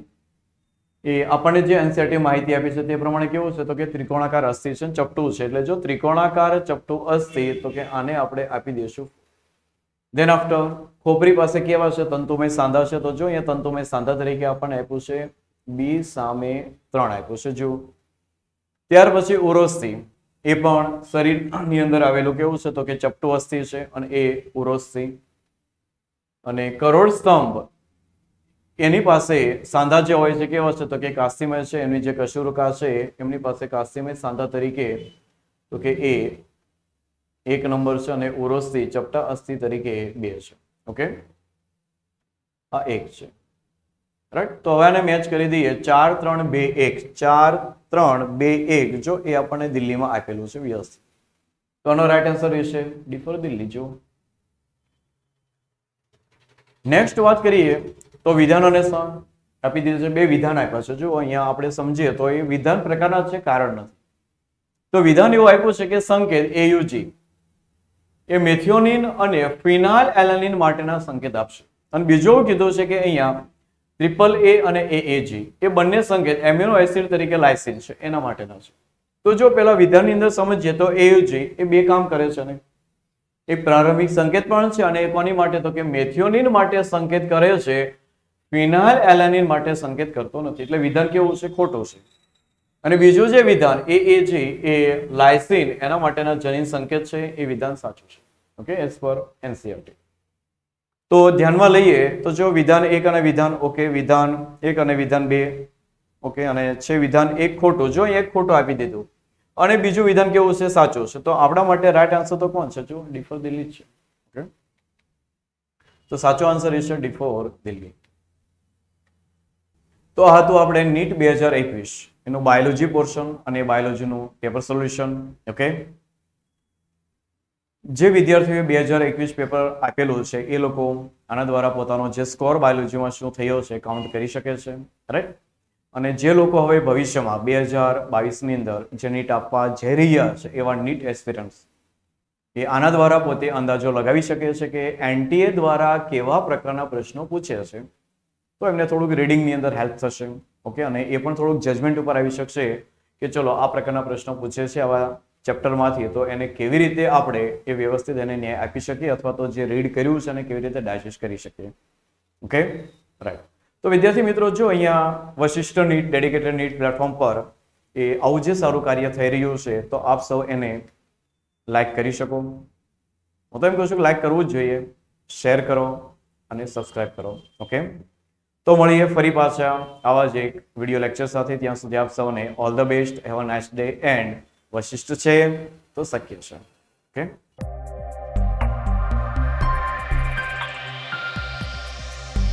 Speaker 1: એ આપણને જે એનસીઈઆરટી માહિતી આપી છે તે પ્રમાણે કેવું છે તો કે ત્રિકોણાકાર અસ્થિ છે, ચપટું છે. એટલે જો ત્રિકોણાકાર ચપટું અસ્થિ, તો કે આને આપણે આપી દઈશું. ધેન આફ્ટર ખોપરી પાસે કેવા છે? તંતુમય સાંધા છે. તો જો અહીંયા તંતુમય સાંધા તરીકે આપણને આપ્યું છે બી સામે 3 આપ્યું છે જો. ત્યાર પછી ઉરોસ્થિ, એ પણ શરીરની અંદર આવેલું કેવું છે તો કે ચપટું અસ્થિ છે, અને એ ઉરોસ્થિ. અને કરોડ સ્તંભ, એની પાસે સાંધા જે હોય છે કેવા છે તો કે કાસ્તિમય છે. એમની જે કશુરુકા છે એમની પાસે કાસ્તિમય સાંધા તરીકે તો કે એ 1 નંબર છે, અને ઉરોસ્થિ ચપટા અસ્થિ તરીકે 2 છે. ઓકે, આ 1 છે, રાઈટ. તો હવે આને મેચ કરી દઈએ. 4 3 2 1, 4 3 2 1, જો એ આપણને દિલ્હીમાં આપેલું છે વ્યસ્ત. તો આનો રાઈટ આન્સર રહેશે ડી ફોર દિલ્હી. જો નેક્સ્ટ વાત કરીએ તો વિધાનોને આપી દીધું છે. 2 વિધાન આપ્યા છે. જો અહીંયા આપણે સમજીએ તો એ વિધાન પ્રકારના છે, કારણ નથી. તો વિધાન એવું આપ્યું છે કે સંકેત AUG એ મેથિયોનિન અને ફિનાઇલ એલાનિન માટેના સંકેત આપશે. અને બીજું એવું કીધું છે કે અહીંયા AAA અને AAG એ બંને સંકેત એમિનો એસિડ તરીકે લાઇસિન છે એના માટેના છે. તો જો પેલા વિધાનની અંદર સમજીએ તો AUG એ 2 કામ કરે છે ને. એક પ્રારંભિક સંકેત પણ છે, અને કોની માટે તો કે મેથિયોનિન માટે સંકેત કરે છે, ફિનાઇલ એલાનિન માટે સંકેત કરતો નથી. એટલે વિધાન કેવું છે? ખોટું છે. અને બીજું જે વિધાન AAG એ લાઇસિન એના માટેના જનીન સંકેત છે, એ વિધાન સાચું છે. Okay, as per NCERT. તો ધ્યાનમાં લઈએ તો જો વિધાન 1 અને વિધાન ઓકે, વિધાન 1 અને વિધાન 2 ઓકે, અને છે વિધાન 1 ખોટું. જો 1 ખોટું આપી દીધું, અને બીજું વિધાન કેવું છે? સાચું છે. તો આપણા માટે રાઈટ આન્સર તો કોણ છે? જો ડી ફોર દિલ્હી છે. ઓકે, તો સાચો આન્સર છે ડી ફોર દિલ્હી. તો આ હતું આપણે નીટ 2021 એનું બાયોલોજી પોર્શન અને બાયોલોજીનું પેપર સોલ્યુશન. ઓકે, જે વિદ્યાર્થીઓએ 2021 પેપર આપેલું છે એ લોકો આના દ્વારા પોતાનો જે સ્કોર બાયોલોજીમાં શું થયો છે કાઉન્ટ કરી શકે છે, રાઈટ. અને જે લોકો હવે ભવિષ્યમાં 2022ની અંદર જે નીટ આપવા જઈ રહ્યા છે એવા નીટ એસ્પિરન્ટ્સ, એ આના દ્વારા પોતે અંદાજો લગાવી શકે છે કે એનટીએ દ્વારા કેવા પ્રકારના પ્રશ્નો પૂછે છે. તો એમને થોડુંક રીડિંગની અંદર હેલ્પ થશે. ઓકે, અને એ પણ થોડુંક જજમેન્ટ ઉપર આવી શકશે કે ચલો આ પ્રકારના પ્રશ્નો પૂછે છે આવા ચેપ્ટરમાંથી, તો એને કેવી રીતે આપણે એ વ્યવસ્થિત એને ન્યાય આપી શકીએ, અથવા તો જે રીડ કર્યું છે એને કેવી રીતે ડાયજેસ્ટ કરી શકીએ. Okay, right. તો વિદ્યાર્થી મિત્રો, જો અહીંયા Vashishtha NEET dedicated NEET platform પર એ આવું જે સારું કાર્ય થઈ રહ્યું છે, તો આપ સૌ એને લાઈક કરી શકો. હું તો એમ કહું છું કે લાઈક કરવું જ જોઈએ, શેર કરો અને સબસ્ક્રાઇબ કરો. ઓકે, તો મળીએ ફરી પાછા આવા જ એક વિડીયો લેક્ચર સાથે. ત્યાં સુધી આપ સૌને all the best, have a nice day, and Vashishtha છે તો શક્ય છે. ઓકે.